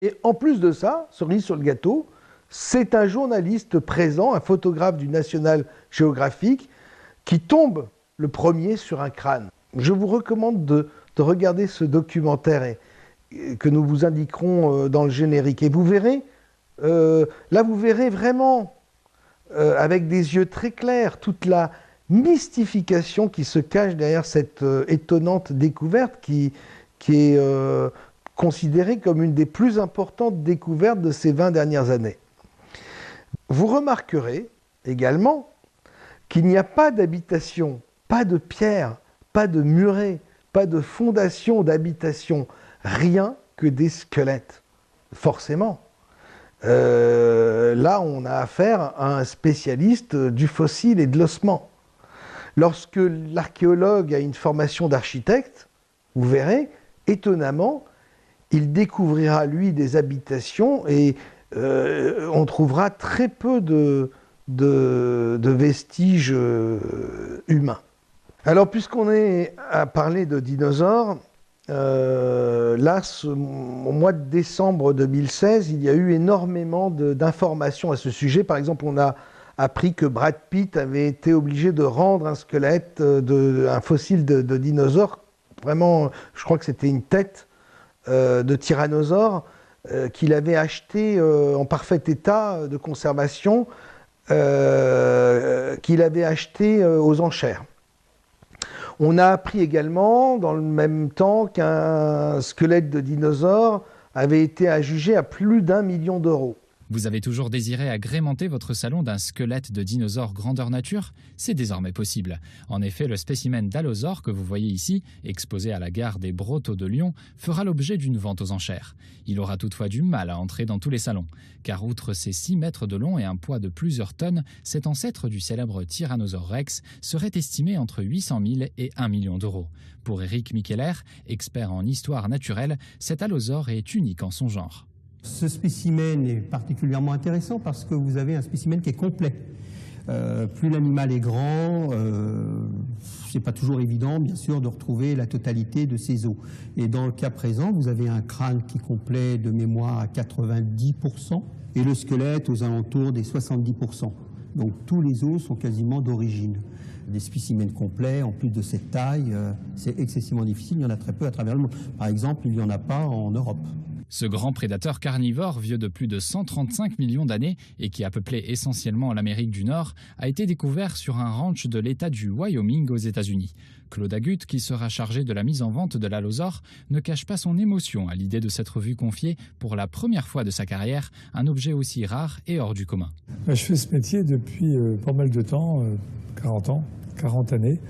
Et en plus de ça, cerise sur le gâteau, c'est un journaliste présent, un photographe du National Geographic, qui tombe le premier sur un crâne. Je vous recommande de regarder ce documentaire que nous vous indiquerons dans le générique. Et vous verrez, là vous verrez vraiment, avec des yeux très clairs, toute la mystification qui se cache derrière cette étonnante découverte qui est considérée comme une des plus importantes découvertes de ces 20 dernières années. Vous remarquerez également qu'il n'y a pas d'habitation, pas de pierre, pas de muret, pas de fondation d'habitation, rien que des squelettes, forcément. Là, on a affaire à un spécialiste du fossile et de l'ossement. Lorsque l'archéologue a une formation d'architecte, vous verrez, étonnamment, il découvrira, lui, des habitations et on trouvera très peu de vestiges humains. Alors, puisqu'on est à parler de dinosaures, là, au mois de décembre 2016, il y a eu énormément d'informations à ce sujet. Par exemple, on a appris que Brad Pitt avait été obligé de rendre un squelette, un fossile de dinosaure. Vraiment, je crois que c'était une tête de tyrannosaure qu'il avait acheté en parfait état de conservation, qu'il avait acheté aux enchères. On a appris également, dans le même temps, qu'un squelette de dinosaure avait été adjugé à plus d'1 million d'euros. Vous avez toujours désiré agrémenter votre salon d'un squelette de dinosaure grandeur nature? C'est désormais possible. En effet, le spécimen d'allosaure que vous voyez ici, exposé à la gare des Brotteaux de Lyon, fera l'objet d'une vente aux enchères. Il aura toutefois du mal à entrer dans tous les salons, car outre ses 6 mètres de long et un poids de plusieurs tonnes, cet ancêtre du célèbre Tyrannosaure Rex serait estimé entre 800 000 et 1 million d'euros. Pour Eric Micheler, expert en histoire naturelle, cet allosaure est unique en son genre. Ce spécimen est particulièrement intéressant parce que vous avez un spécimen qui est complet. Plus l'animal est grand, c'est pas toujours évident, bien sûr, de retrouver la totalité de ses os. Et dans le cas présent, vous avez un crâne qui est complet de mémoire à 90% et le squelette aux alentours des 70%. Donc tous les os sont quasiment d'origine. Des spécimens complets, en plus de cette taille, c'est excessivement difficile. Il y en a très peu à travers le monde. Par exemple, il n'y en a pas en Europe. Ce grand prédateur carnivore, vieux de plus de 135 millions d'années et qui a peuplé essentiellement l'Amérique du Nord, a été découvert sur un ranch de l'État du Wyoming aux États-Unis. Claude Agut, qui sera chargé de la mise en vente de l'allosaure, ne cache pas son émotion à l'idée de s'être vu confier, pour la première fois de sa carrière, un objet aussi rare et hors du commun. Je fais ce métier depuis pas mal de temps, 40 années.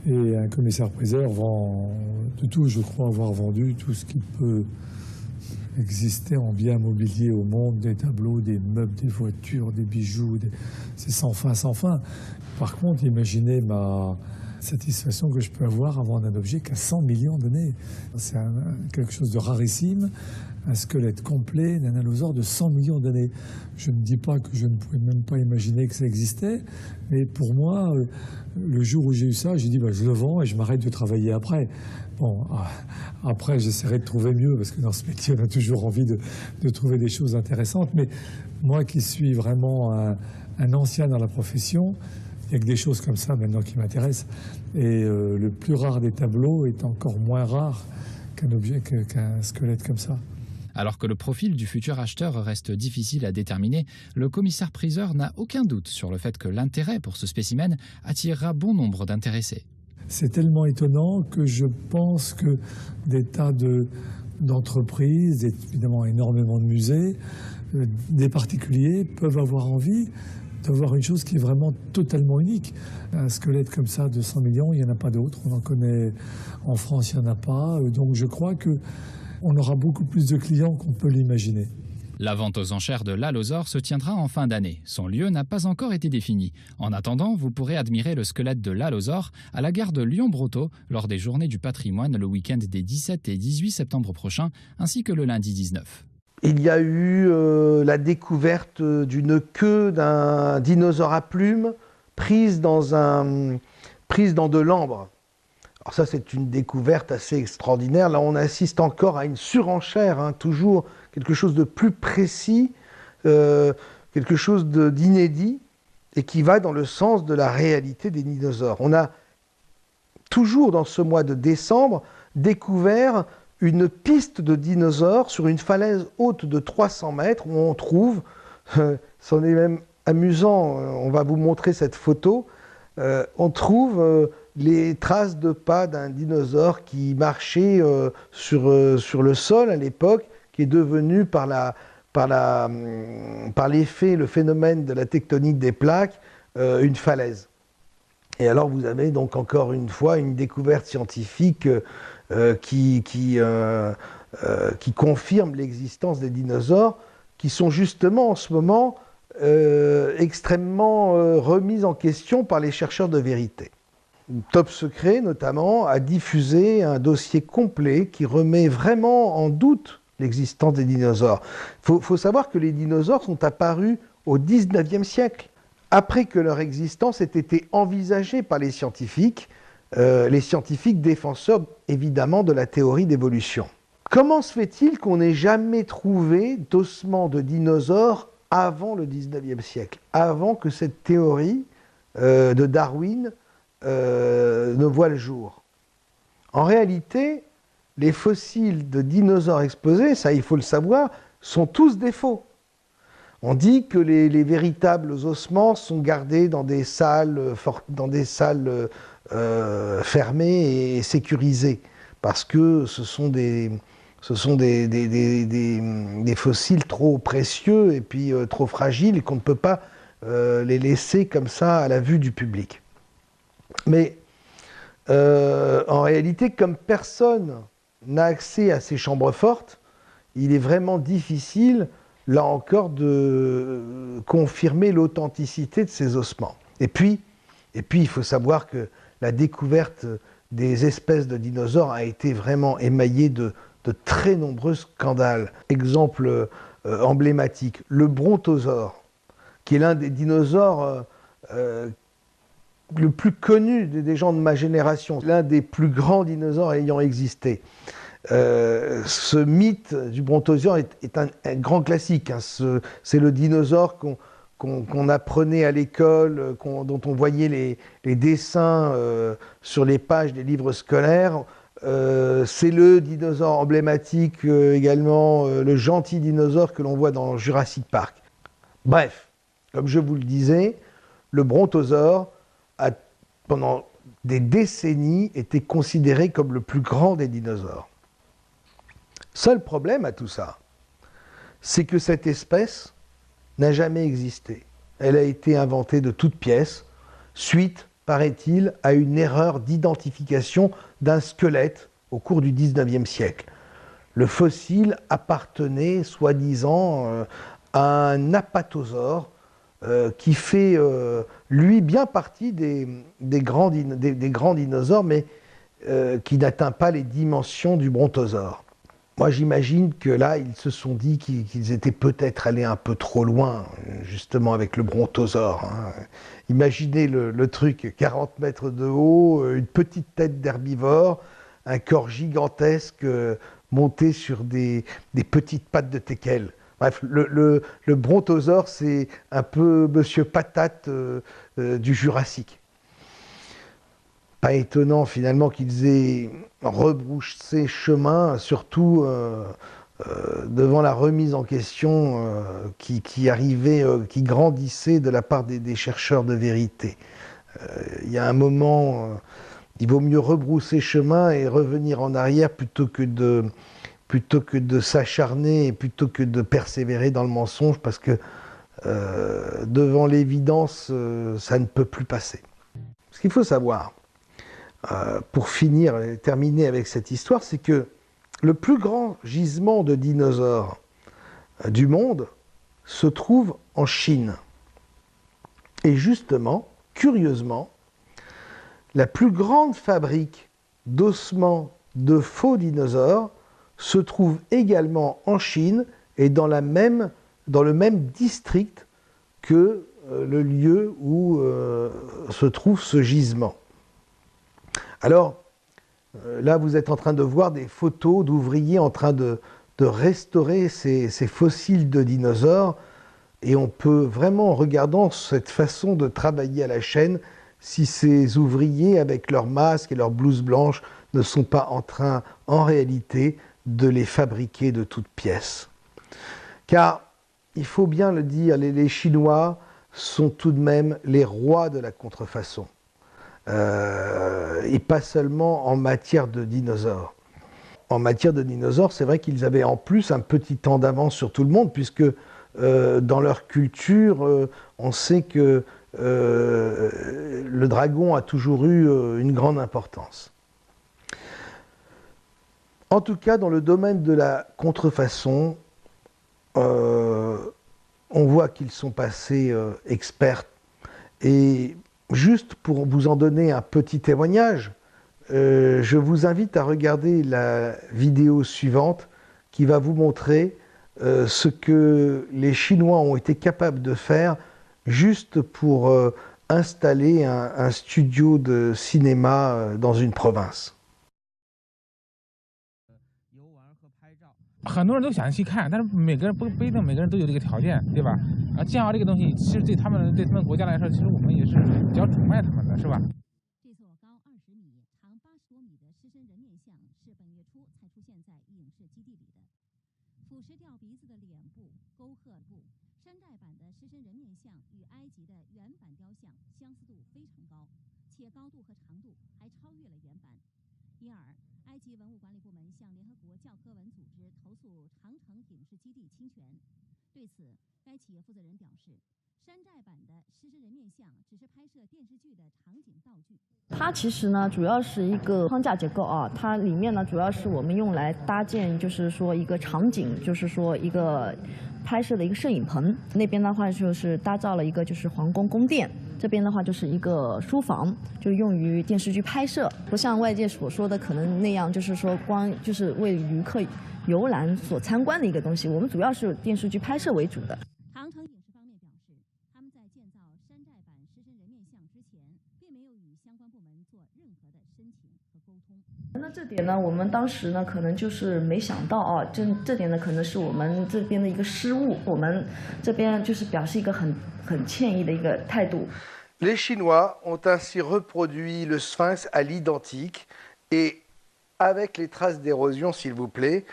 Et un commissaire-priseur vend de tout, je crois avoir vendu tout ce qui peut exister en biens mobiliers au monde, des tableaux, des meubles, des voitures, des bijoux, c'est sans fin, sans fin. Par contre, imaginez ma satisfaction que je peux avoir avant un objet qui a 100 millions d'années. C'est quelque chose de rarissime, un squelette complet d'un allosaure de 100 millions d'années. Je ne dis pas que je ne pouvais même pas imaginer que ça existait, mais pour moi, le jour où j'ai eu ça, j'ai dit je le vends et je m'arrête de travailler après. Bon, après j'essaierai de trouver mieux, parce que dans ce métier on a toujours envie de trouver des choses intéressantes, mais moi qui suis vraiment un ancien dans la profession, il n'y a que des choses comme ça maintenant qui m'intéressent. Et le plus rare des tableaux est encore moins rare qu'un objet, qu'un squelette comme ça. Alors que le profil du futur acheteur reste difficile à déterminer, le commissaire-priseur n'a aucun doute sur le fait que l'intérêt pour ce spécimen attirera bon nombre d'intéressés. C'est tellement étonnant que je pense que des tas d'entreprises, évidemment énormément de musées, des particuliers peuvent avoir envie d'avoir une chose qui est vraiment totalement unique. Un squelette comme ça de 100 millions, il n'y en a pas d'autres. On en connaît en France, il n'y en a pas. Donc je crois qu'on aura beaucoup plus de clients qu'on peut l'imaginer. La vente aux enchères de l'allosaure se tiendra en fin d'année. Son lieu n'a pas encore été défini. En attendant, vous pourrez admirer le squelette de l'allosaure à la gare de Lyon-Brotteaux lors des Journées du patrimoine le week-end des 17 et 18 septembre prochains, ainsi que le lundi 19. Il y a eu la découverte d'une queue d'un dinosaure à plumes prise dans de l'ambre. Alors ça, c'est une découverte assez extraordinaire. Là, on assiste encore à une surenchère, toujours quelque chose de plus précis, quelque chose d'inédit et qui va dans le sens de la réalité des dinosaures. On a toujours dans ce mois de décembre découvert une piste de dinosaures sur une falaise haute de 300 mètres où on trouve, c'en est même amusant, on va vous montrer cette photo, on trouve les traces de pas d'un dinosaure qui marchait sur le sol à l'époque, qui est devenu par l'effet, le phénomène de la tectonique des plaques, une falaise. Et alors vous avez donc encore une fois une découverte scientifique qui confirme l'existence des dinosaures, qui sont justement en ce moment extrêmement remis en question par les chercheurs de vérité. Top Secret, notamment, a diffusé un dossier complet qui remet vraiment en doute l'existence des dinosaures. Il faut savoir que les dinosaures sont apparus au XIXe siècle, après que leur existence ait été envisagée par les scientifiques défenseurs, évidemment, de la théorie d'évolution. Comment se fait-il qu'on n'ait jamais trouvé d'ossements de dinosaures avant le XIXe siècle, avant que cette théorie de Darwin ne voit le jour? En réalité, les fossiles de dinosaures exposés, ça il faut le savoir, sont tous des faux. On dit que les véritables ossements sont gardés dans des salles, fermées et sécurisées, parce que ce sont des fossiles trop précieux et puis trop fragiles et qu'on ne peut pas les laisser comme ça à la vue du public. Mais en réalité, comme personne n'a accès à ces chambres fortes, il est vraiment difficile, là encore, de confirmer l'authenticité de ces ossements. Et puis, il faut savoir que la découverte des espèces de dinosaures a été vraiment émaillée de très nombreux scandales. Exemple emblématique, le brontosaure, qui est l'un des dinosaures le plus connu des gens de ma génération, l'un des plus grands dinosaures ayant existé. Ce mythe du brontosaure est un grand classique. Hein. C'est le dinosaure qu'on apprenait à l'école, dont on voyait les dessins sur les pages des livres scolaires. C'est le dinosaure emblématique également, le gentil dinosaure que l'on voit dans Jurassic Park. Bref, comme je vous le disais, le brontosaure a, pendant des décennies, été considéré comme le plus grand des dinosaures. Seul problème à tout ça, c'est que cette espèce n'a jamais existé. Elle a été inventée de toutes pièces, suite, paraît-il, à une erreur d'identification d'un squelette au cours du XIXe siècle. Le fossile appartenait, soi-disant, à un apatosaure qui fait, lui, bien partie des grands dinosaures, mais qui n'atteint pas les dimensions du brontosaure. Moi, j'imagine que là, ils se sont dit qu'ils étaient peut-être allés un peu trop loin, justement, avec le brontosaure. Hein. Imaginez le truc, 40 mètres de haut, une petite tête d'herbivore, un corps gigantesque monté sur des petites pattes de teckel. Bref, le brontosaure, c'est un peu Monsieur Patate du Jurassique. Pas étonnant finalement qu'ils aient rebroussé chemin, surtout devant la remise en question qui arrivait, qui grandissait de la part des chercheurs de vérité. Il y a un moment, il vaut mieux rebrousser chemin et revenir en arrière plutôt que de s'acharner et plutôt que de persévérer dans le mensonge, parce que devant l'évidence, ça ne peut plus passer. Ce qu'il faut savoir, pour finir et terminer avec cette histoire, c'est que le plus grand gisement de dinosaures du monde se trouve en Chine. Et justement, curieusement, la plus grande fabrique d'ossements de faux dinosaures se trouve également en Chine et dans le même district que le lieu où se trouve ce gisement. Alors, là, vous êtes en train de voir des photos d'ouvriers en train de restaurer ces fossiles de dinosaures, et on peut vraiment, en regardant cette façon de travailler à la chaîne, si ces ouvriers, avec leurs masques et leurs blouses blanches, ne sont pas en train, en réalité, de les fabriquer de toutes pièces. Car, il faut bien le dire, les Chinois sont tout de même les rois de la contrefaçon. Et pas seulement en matière de dinosaures. En matière de dinosaures, c'est vrai qu'ils avaient en plus un petit temps d'avance sur tout le monde, puisque dans leur culture, on sait que le dragon a toujours eu une grande importance. En tout cas, dans le domaine de la contrefaçon, on voit qu'ils sont passés experts. Et juste pour vous en donner un petit témoignage, je vous invite à regarder la vidéo suivante qui va vous montrer ce que les Chinois ont été capables de faire juste pour installer un studio de cinéma dans une province. 很多人都想去看，但是每个人不一定每个人都有这个条件，对吧？建豪这个东西，其实对他们国家来说，其实我们也是比较崇拜他们的，是吧？这座高20米、长80多米的狮身人面像是本月初才出现在影视基地里的。腐蚀掉鼻子的脸部、沟壑部，山寨版的狮身人面像与埃及的原版雕像相似度非常高，且高度和长度还超越了原版。因而，埃及文物管理部门向联合国教科文组织投诉长城影视基地侵权。对此，该企业负责人表示，山寨版的狮身人面像只是拍摄电视剧的场景道具。它其实呢，主要是一个框架结构啊，它里面呢主要是我们用来搭建，就是说一个场景，就是说一个拍摄的一个摄影棚。那边的话就是搭造了一个就是皇宫宫殿。 这边的话就是一个书房，就用于电视剧拍摄，不像外界所说的可能那样，就是说光就是为旅客游览所参观的一个东西。我们主要是电视剧拍摄为主的。长城影视方面表示，他们在建造山寨版狮身人那这点呢，我们当时呢可能就是没想到啊，这点呢可能是我们这边的一个失误，我们这边就是表示一个很歉意的一个态度。Les Chinois ont ainsi reproduit le sphinx à l'identique et avec les traces d'érosion, s'il vous plaît,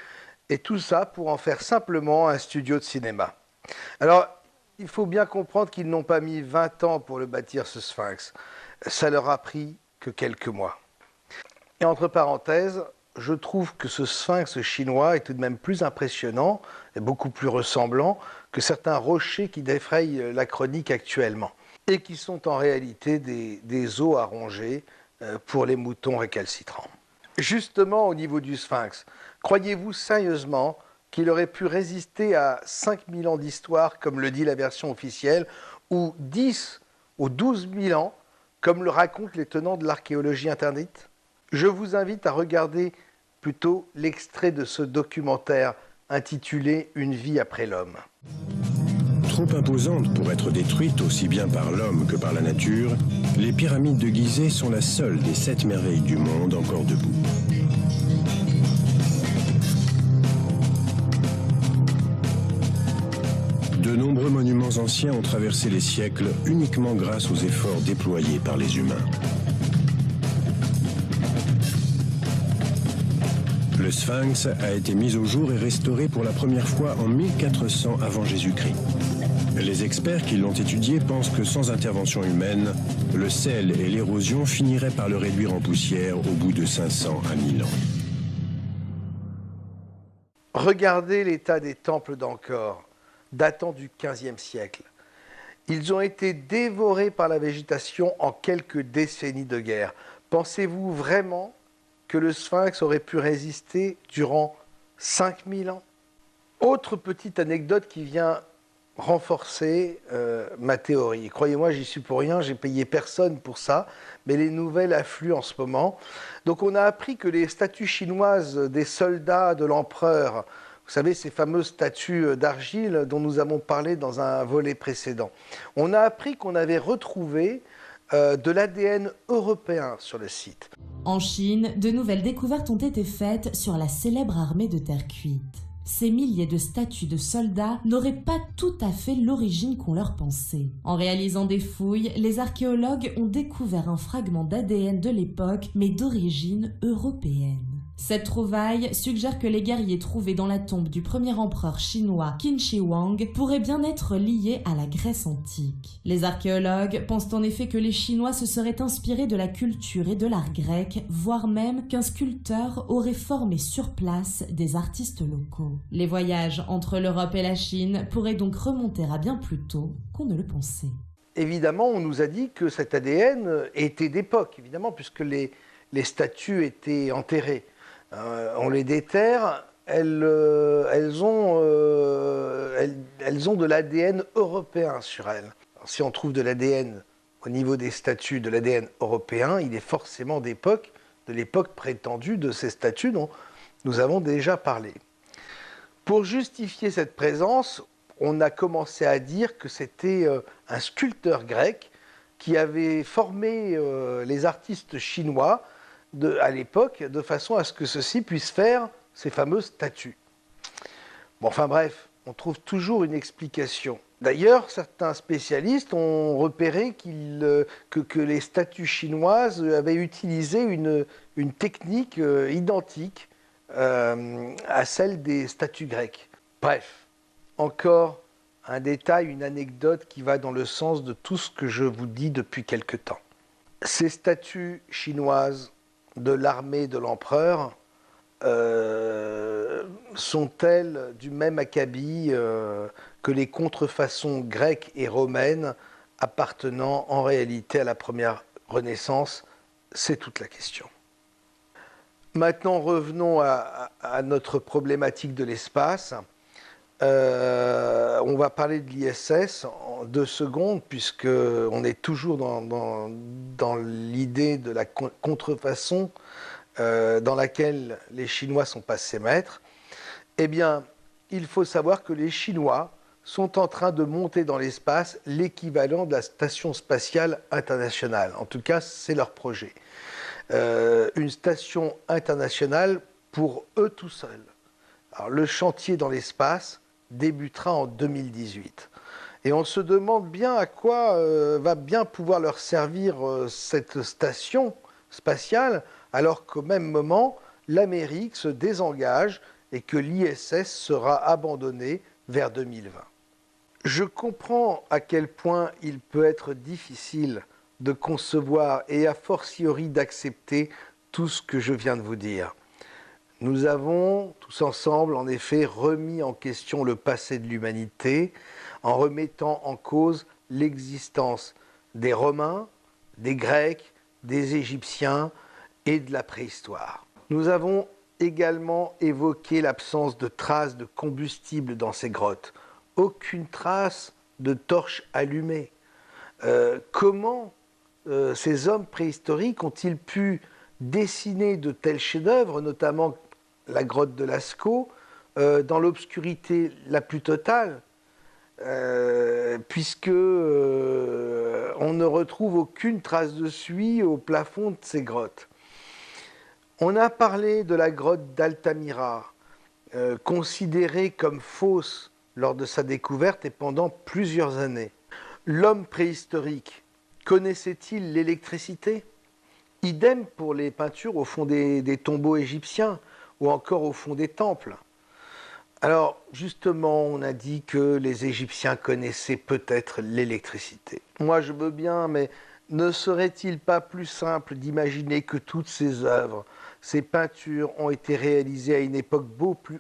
et tout ça pour en faire simplement un studio de cinéma. Alors, il faut bien comprendre qu'ils n'ont pas mis 20 ans pour le bâtir, ce sphinx. Ça leur a pris que quelques mois. Et entre parenthèses, je trouve que ce sphinx chinois est tout de même plus impressionnant et beaucoup plus ressemblant que certains rochers qui défrayent la chronique actuellement et qui sont en réalité des os à ronger pour les moutons récalcitrants. Justement, au niveau du sphinx, croyez-vous sérieusement qu'il aurait pu résister à 5000 ans d'histoire, comme le dit la version officielle, ou 10 ou 12 000 ans, comme le racontent les tenants de l'archéologie interdite? Je vous invite à regarder plutôt l'extrait de ce documentaire intitulé « Une vie après l'homme ». Trop imposantes pour être détruites aussi bien par l'homme que par la nature, les pyramides de Gizeh sont la seule des 7 merveilles du monde encore debout. De nombreux monuments anciens ont traversé les siècles uniquement grâce aux efforts déployés par les humains. Le Sphinx a été mis au jour et restauré pour la première fois en 1400 avant Jésus-Christ. Les experts qui l'ont étudié pensent que sans intervention humaine, le sel et l'érosion finiraient par le réduire en poussière au bout de 500 à 1000 ans. Regardez l'état des temples d'Angkor, datant du XVe siècle. Ils ont été dévorés par la végétation en quelques décennies de guerre. Pensez-vous vraiment que le sphinx aurait pu résister durant 5000 ans? Autre petite anecdote qui vient renforcer ma théorie. Croyez-moi, j'y suis pour rien, j'ai payé personne pour ça, mais les nouvelles affluent en ce moment. Donc on a appris que les statues chinoises des soldats de l'empereur, vous savez, ces fameuses statues d'argile dont nous avons parlé dans un volet précédent, on a appris qu'on avait retrouvé de l'ADN européen sur le site. En Chine, de nouvelles découvertes ont été faites sur la célèbre armée de terre cuite. Ces milliers de statues de soldats n'auraient pas tout à fait l'origine qu'on leur pensait. En réalisant des fouilles, les archéologues ont découvert un fragment d'ADN de l'époque, mais d'origine européenne. Cette trouvaille suggère que les guerriers trouvés dans la tombe du premier empereur chinois Qin Shi Huang pourraient bien être liés à la Grèce antique. Les archéologues pensent en effet que les Chinois se seraient inspirés de la culture et de l'art grec, voire même qu'un sculpteur aurait formé sur place des artistes locaux. Les voyages entre l'Europe et la Chine pourraient donc remonter à bien plus tôt qu'on ne le pensait. Évidemment, on nous a dit que cet ADN était d'époque, évidemment, puisque les statues étaient enterrées. On les déterre, elles ont de l'ADN européen sur elles. Alors, si on trouve de l'ADN au niveau des statues, de l'ADN européen, il est forcément d'époque, de l'époque prétendue de ces statues dont nous avons déjà parlé. Pour justifier cette présence, on a commencé à dire que c'était un sculpteur grec qui avait formé les artistes chinois à l'époque, de façon à ce que ceux-ci puissent faire ces fameuses statues. Bon, enfin bref, on trouve toujours une explication. D'ailleurs, certains spécialistes ont repéré que les statues chinoises avaient utilisé une technique identique à celle des statues grecques. Bref, encore un détail, une anecdote qui va dans le sens de tout ce que je vous dis depuis quelque temps. Ces statues chinoises de l'armée de l'empereur sont-elles du même acabit que les contrefaçons grecques et romaines appartenant en réalité à la première Renaissance? C'est toute la question. Maintenant, revenons à notre problématique de l'espace. On va parler de l'ISS en 2 secondes, puisqu'on est toujours dans l'idée de la contrefaçon dans laquelle les Chinois sont passés maîtres. Eh bien, il faut savoir que les Chinois sont en train de monter dans l'espace l'équivalent de la Station spatiale internationale. En tout cas, c'est leur projet. une station internationale pour eux tout seuls. Alors, le chantier dans l'espace débutera en 2018. Et on se demande bien à quoi va bien pouvoir leur servir cette station spatiale, alors qu'au même moment, l'Amérique se désengage et que l'ISS sera abandonné vers 2020. Je comprends à quel point il peut être difficile de concevoir et a fortiori d'accepter tout ce que je viens de vous dire. Nous avons tous ensemble en effet remis en question le passé de l'humanité en remettant en cause l'existence des Romains, des Grecs, des Égyptiens et de la préhistoire. Nous avons également évoqué l'absence de traces de combustible dans ces grottes. Aucune trace de torche allumée. Comment ces hommes préhistoriques ont-ils pu dessiner de tels chefs-d'œuvre, notamment la grotte de Lascaux, dans l'obscurité la plus totale, puisque on ne retrouve aucune trace de suie au plafond de ces grottes. On a parlé de la grotte d'Altamira, considérée comme fausse lors de sa découverte et pendant plusieurs années. L'homme préhistorique connaissait-il l'électricité? Idem pour les peintures au fond des tombeaux égyptiens ou encore au fond des temples. Alors, justement, on a dit que les Égyptiens connaissaient peut-être l'électricité. Moi, je veux bien, mais ne serait-il pas plus simple d'imaginer que toutes ces œuvres, ces peintures ont été réalisées à une époque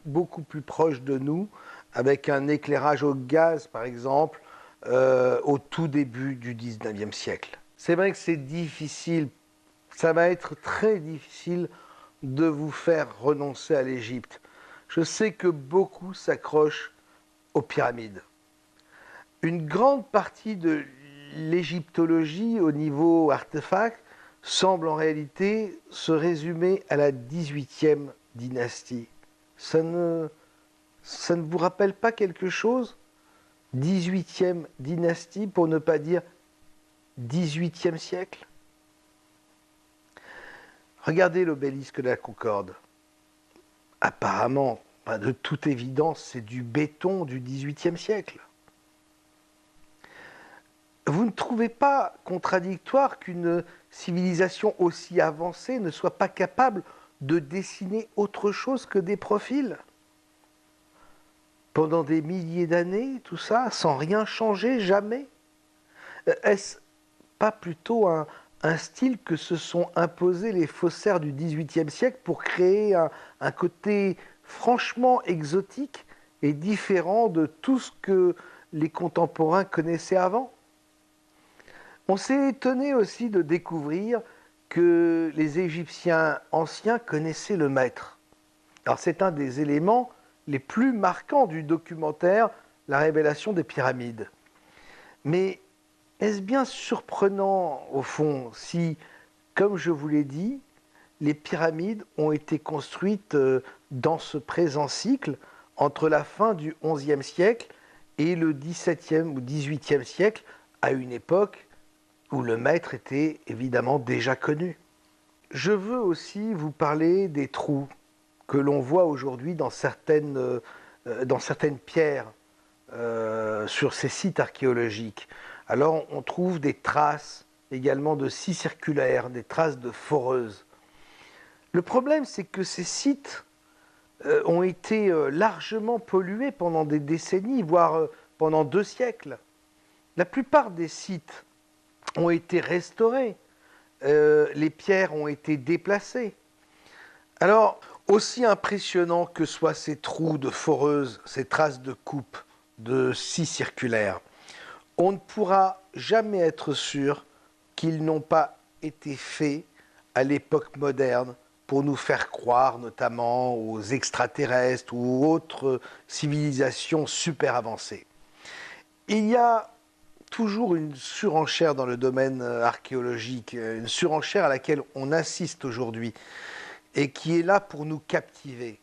beaucoup plus proche de nous, avec un éclairage au gaz, par exemple, au tout début du 19e siècle. C'est vrai que c'est difficile, ça va être très difficile de vous faire renoncer à l'Égypte. Je sais que beaucoup s'accrochent aux pyramides. Une grande partie de l'égyptologie au niveau artefact semble en réalité se résumer à la 18e dynastie. Ça ne vous rappelle pas quelque chose? 18e dynastie, pour ne pas dire 18e siècle? Regardez l'obélisque de la Concorde. Apparemment, de toute évidence, c'est du béton du XVIIIe siècle. Vous ne trouvez pas contradictoire qu'une civilisation aussi avancée ne soit pas capable de dessiner autre chose que des profils? Pendant des milliers d'années, tout ça, sans rien changer, jamais? Est-ce pas plutôt un style que se sont imposés les faussaires du XVIIIe siècle pour créer un côté franchement exotique et différent de tout ce que les contemporains connaissaient avant? On s'est étonné aussi de découvrir que les Égyptiens anciens connaissaient le maître. Alors c'est un des éléments les plus marquants du documentaire La révélation des pyramides. Mais est-ce bien surprenant, au fond, si, comme je vous l'ai dit, les pyramides ont été construites dans ce présent cycle, entre la fin du XIe siècle et le XVIIe ou XVIIIe siècle, à une époque où le maître était évidemment déjà connu. Je veux aussi vous parler des trous que l'on voit aujourd'hui dans certaines pierres sur ces sites archéologiques. Alors on trouve des traces également de scies circulaires, des traces de foreuses. Le problème, c'est que ces sites ont été largement pollués pendant des décennies, voire pendant 2 siècles. La plupart des sites ont été restaurés, les pierres ont été déplacées. Alors, aussi impressionnant que soient ces trous de foreuses, ces traces de coupe, de scies circulaires, on ne pourra jamais être sûr qu'ils n'ont pas été faits à l'époque moderne pour nous faire croire notamment aux extraterrestres ou autres civilisations super avancées. Il y a toujours une surenchère dans le domaine archéologique, une surenchère à laquelle on assiste aujourd'hui et qui est là pour nous captiver.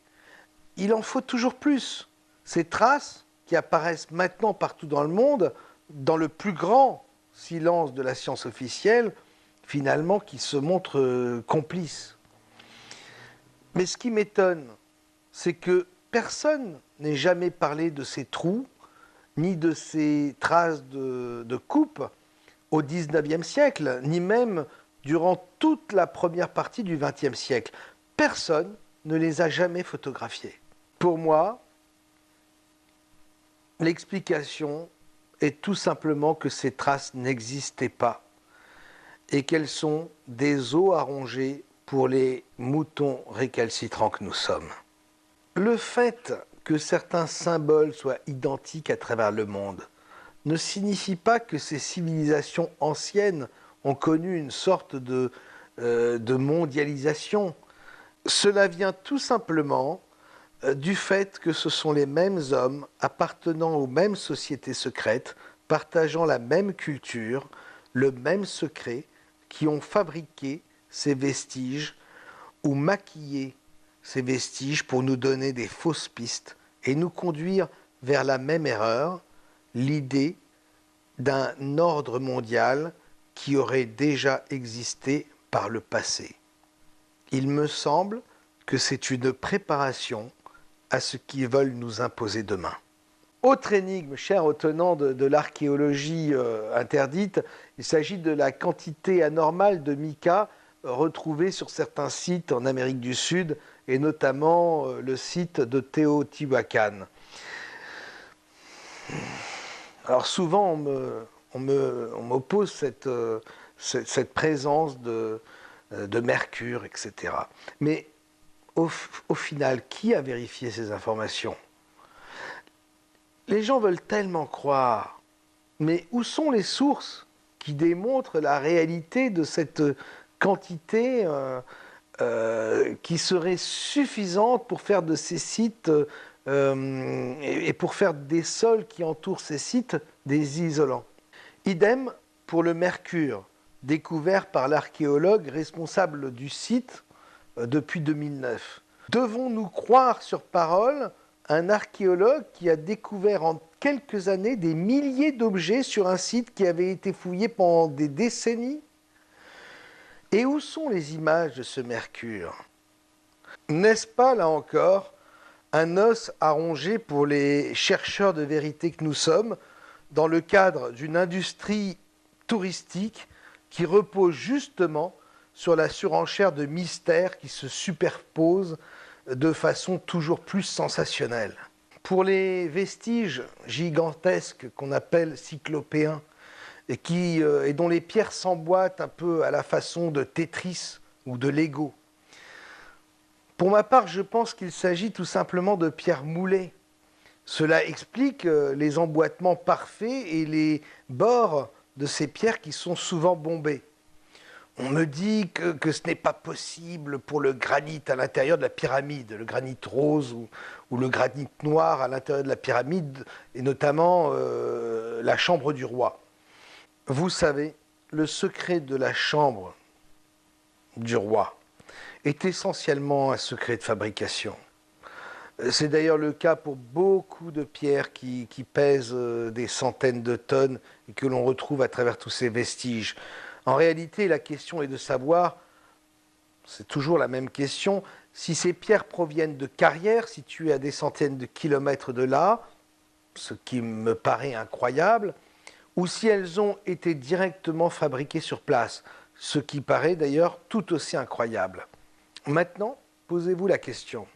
Il en faut toujours plus. Ces traces qui apparaissent maintenant partout dans le monde, dans le plus grand silence de la science officielle, finalement, qui se montrent complices. Mais ce qui m'étonne, c'est que personne n'ait jamais parlé de ces trous, ni de ces traces de coupe au XIXe siècle, ni même durant toute la première partie du XXe siècle. Personne ne les a jamais photographiés. Pour moi, l'explication est tout simplement que ces traces n'existaient pas et qu'elles sont des os à ronger pour les moutons récalcitrants que nous sommes. Le fait que certains symboles soient identiques à travers le monde ne signifie pas que ces civilisations anciennes ont connu une sorte de mondialisation. Cela vient tout simplement du fait que ce sont les mêmes hommes appartenant aux mêmes sociétés secrètes, partageant la même culture, le même secret, qui ont fabriqué ces vestiges ou maquillé ces vestiges pour nous donner des fausses pistes et nous conduire vers la même erreur, l'idée d'un ordre mondial qui aurait déjà existé par le passé. Il me semble que c'est une préparation à ce qu'ils veulent nous imposer demain. Autre énigme chère aux tenants de l'archéologie interdite, il s'agit de la quantité anormale de mica retrouvée sur certains sites en Amérique du Sud, et notamment le site de Teotihuacan. Alors souvent, on m'oppose cette présence de mercure, etc. Mais au final, qui a vérifié ces informations? Les gens veulent tellement croire, mais où sont les sources qui démontrent la réalité de cette quantité qui serait suffisante pour faire de ces sites et pour faire des sols qui entourent ces sites des isolants? Idem pour le mercure, découvert par l'archéologue responsable du site depuis 2009. Devons-nous croire sur parole un archéologue qui a découvert en quelques années des milliers d'objets sur un site qui avait été fouillé pendant des décennies? Et où sont les images de ce mercure? N'est-ce pas, là encore, un os à ronger pour les chercheurs de vérité que nous sommes, dans le cadre d'une industrie touristique qui repose justement sur la surenchère de mystères qui se superposent de façon toujours plus sensationnelle? Pour les vestiges gigantesques qu'on appelle cyclopéens, et dont les pierres s'emboîtent un peu à la façon de Tetris ou de Lego. Pour ma part, je pense qu'il s'agit tout simplement de pierres moulées. Cela explique les emboîtements parfaits et les bords de ces pierres qui sont souvent bombés. On me dit que ce n'est pas possible pour le granit à l'intérieur de la pyramide, le granit rose ou le granit noir à l'intérieur de la pyramide, et notamment la chambre du roi. Vous savez, le secret de la chambre du roi est essentiellement un secret de fabrication. C'est d'ailleurs le cas pour beaucoup de pierres qui pèsent des centaines de tonnes et que l'on retrouve à travers tous ces vestiges. En réalité, la question est de savoir, c'est toujours la même question, si ces pierres proviennent de carrières situées à des centaines de kilomètres de là, ce qui me paraît incroyable, ou si elles ont été directement fabriquées sur place, ce qui paraît d'ailleurs tout aussi incroyable. Maintenant, posez-vous la question.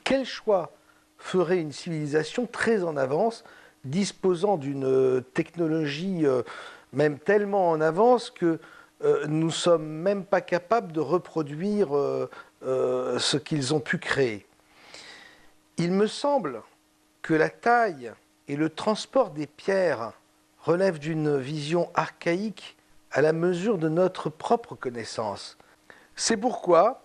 Quel choix ferait une civilisation très en avance, disposant d'une technologie même tellement en avance que nous ne sommes même pas capables de reproduire ce qu'ils ont pu créer? Il me semble que la taille et le transport des pierres relèvent d'une vision archaïque à la mesure de notre propre connaissance. C'est pourquoi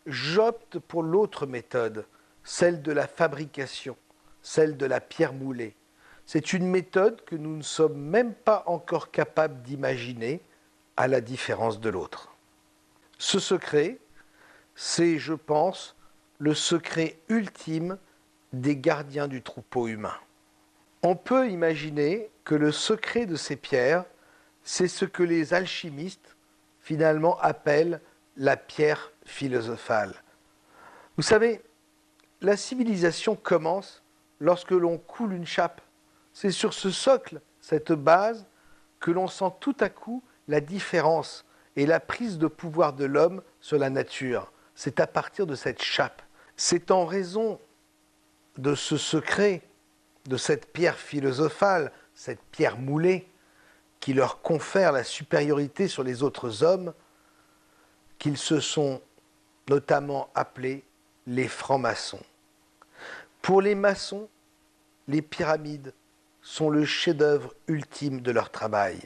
j'opte pour l'autre méthode, celle de la fabrication, celle de la pierre moulée. C'est une méthode que nous ne sommes même pas encore capables d'imaginer, à la différence de l'autre. Ce secret, c'est, je pense, le secret ultime des gardiens du troupeau humain. On peut imaginer que le secret de ces pierres, c'est ce que les alchimistes finalement appelle la pierre philosophale. Vous savez, la civilisation commence lorsque l'on coule une chape. C'est sur ce socle, cette base, que l'on sent tout à coup la différence et la prise de pouvoir de l'homme sur la nature. C'est à partir de cette chape. C'est en raison de ce secret, de cette pierre philosophale, cette pierre moulée, qui leur confère la supériorité sur les autres hommes, qu'ils se sont notamment appelés les francs-maçons. Pour les maçons, les pyramides sont le chef-d'œuvre ultime de leur travail.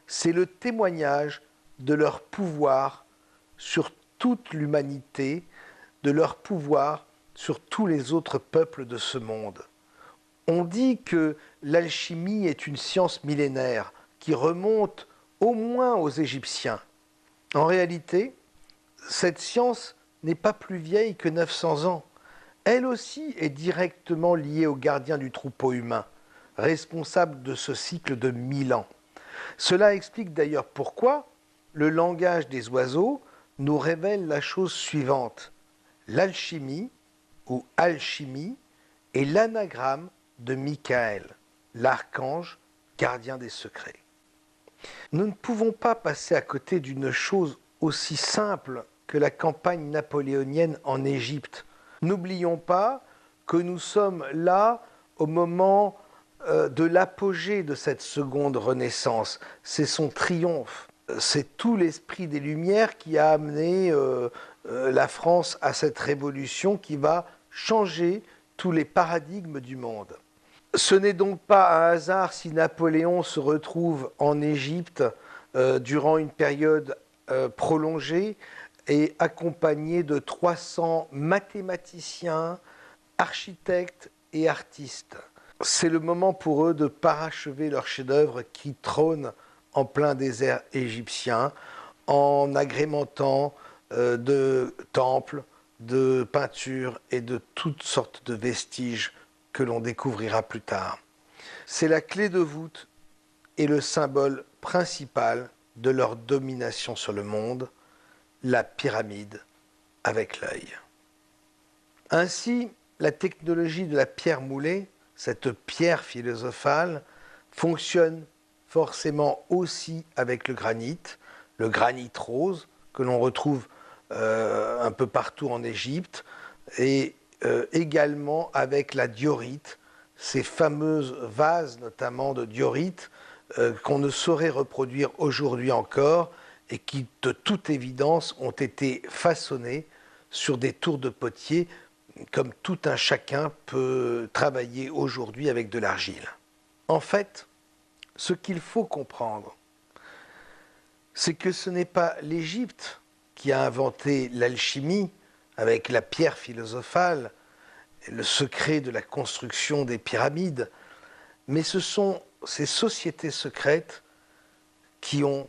C'est le témoignage de leur pouvoir sur toute l'humanité, de leur pouvoir sur tous les autres peuples de ce monde. On dit que l'alchimie est une science millénaire qui remonte au moins aux Égyptiens. En réalité, cette science n'est pas plus vieille que 900 ans. Elle aussi est directement liée aux gardiens du troupeau humain, responsables de ce cycle de 1000 ans. Cela explique d'ailleurs pourquoi le langage des oiseaux nous révèle la chose suivante. L'alchimie, ou alchimie, est l'anagramme de Michael, l'archange gardien des secrets. Nous ne pouvons pas passer à côté d'une chose aussi simple que la campagne napoléonienne en Égypte. N'oublions pas que nous sommes là au moment de l'apogée de cette seconde Renaissance. C'est son triomphe. C'est tout l'esprit des Lumières qui a amené la France à cette révolution qui va changer tous les paradigmes du monde. Ce n'est donc pas un hasard si Napoléon se retrouve en Égypte durant une période prolongée et accompagné de 300 mathématiciens, architectes et artistes. C'est le moment pour eux de parachever leur chef-d'œuvre qui trône en plein désert égyptien, en agrémentant de temples, de peintures et de toutes sortes de vestiges que l'on découvrira plus tard. C'est la clé de voûte et le symbole principal de leur domination sur le monde, la pyramide avec l'œil. Ainsi, la technologie de la pierre moulée, cette pierre philosophale, fonctionne forcément aussi avec le granit rose que l'on retrouve un peu partout en Égypte, et également avec la diorite, ces fameuses vases notamment de diorite qu'on ne saurait reproduire aujourd'hui encore et qui de toute évidence ont été façonnés sur des tours de potier comme tout un chacun peut travailler aujourd'hui avec de l'argile. En fait, ce qu'il faut comprendre, c'est que ce n'est pas l'Égypte qui a inventé l'alchimie avec la pierre philosophale, le secret de la construction des pyramides, mais ce sont ces sociétés secrètes qui ont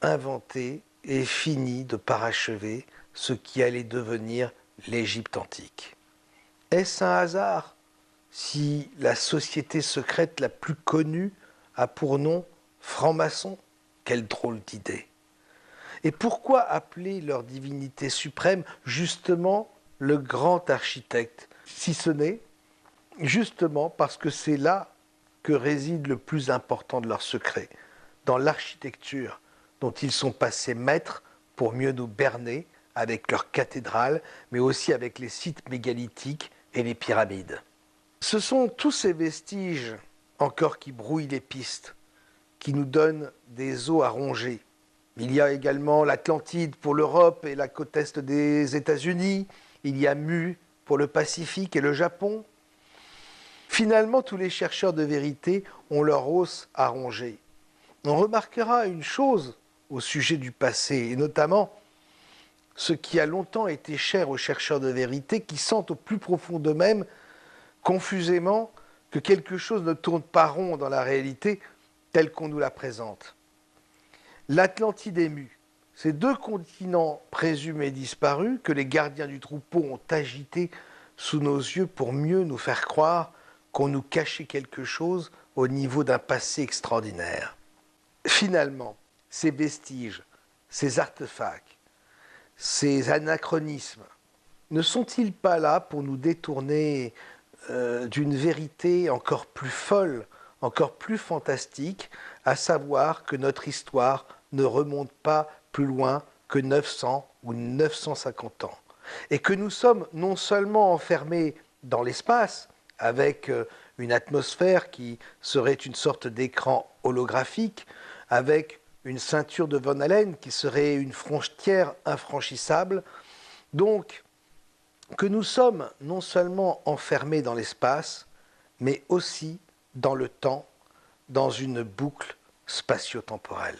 inventé et fini de parachever ce qui allait devenir l'Égypte antique. Est-ce un hasard si la société secrète la plus connue a pour nom franc-maçon? Quelle drôle d'idée! Et pourquoi appeler leur divinité suprême justement le grand architecte, si ce n'est justement parce que c'est là que réside le plus important de leur secret, dans l'architecture dont ils sont passés maîtres pour mieux nous berner avec leurs cathédrales, mais aussi avec les sites mégalithiques et les pyramides. Ce sont tous ces vestiges encore qui brouillent les pistes, qui nous donnent des os à ronger. Il y a également l'Atlantide pour l'Europe et la côte est des États-Unis. Il y a Mu pour le Pacifique et le Japon. Finalement, tous les chercheurs de vérité ont leur os à ronger. On remarquera une chose au sujet du passé, et notamment ce qui a longtemps été cher aux chercheurs de vérité, qui sentent au plus profond d'eux-mêmes, confusément, que quelque chose ne tourne pas rond dans la réalité telle qu'on nous la présente. L'Atlantide et Mu, ces deux continents présumés disparus que les gardiens du troupeau ont agités sous nos yeux pour mieux nous faire croire qu'on nous cachait quelque chose au niveau d'un passé extraordinaire. Finalement, ces vestiges, ces artefacts, ces anachronismes, ne sont-ils pas là pour nous détourner d'une vérité encore plus folle, encore plus fantastique, à savoir que notre histoire ne remonte pas plus loin que 900 ou 950 ans, et que nous sommes non seulement enfermés dans l'espace, avec une atmosphère qui serait une sorte d'écran holographique, avec une ceinture de Van Allen qui serait une frontière infranchissable, donc que nous sommes non seulement enfermés dans l'espace, mais aussi dans le temps, dans une boucle spatio-temporelle.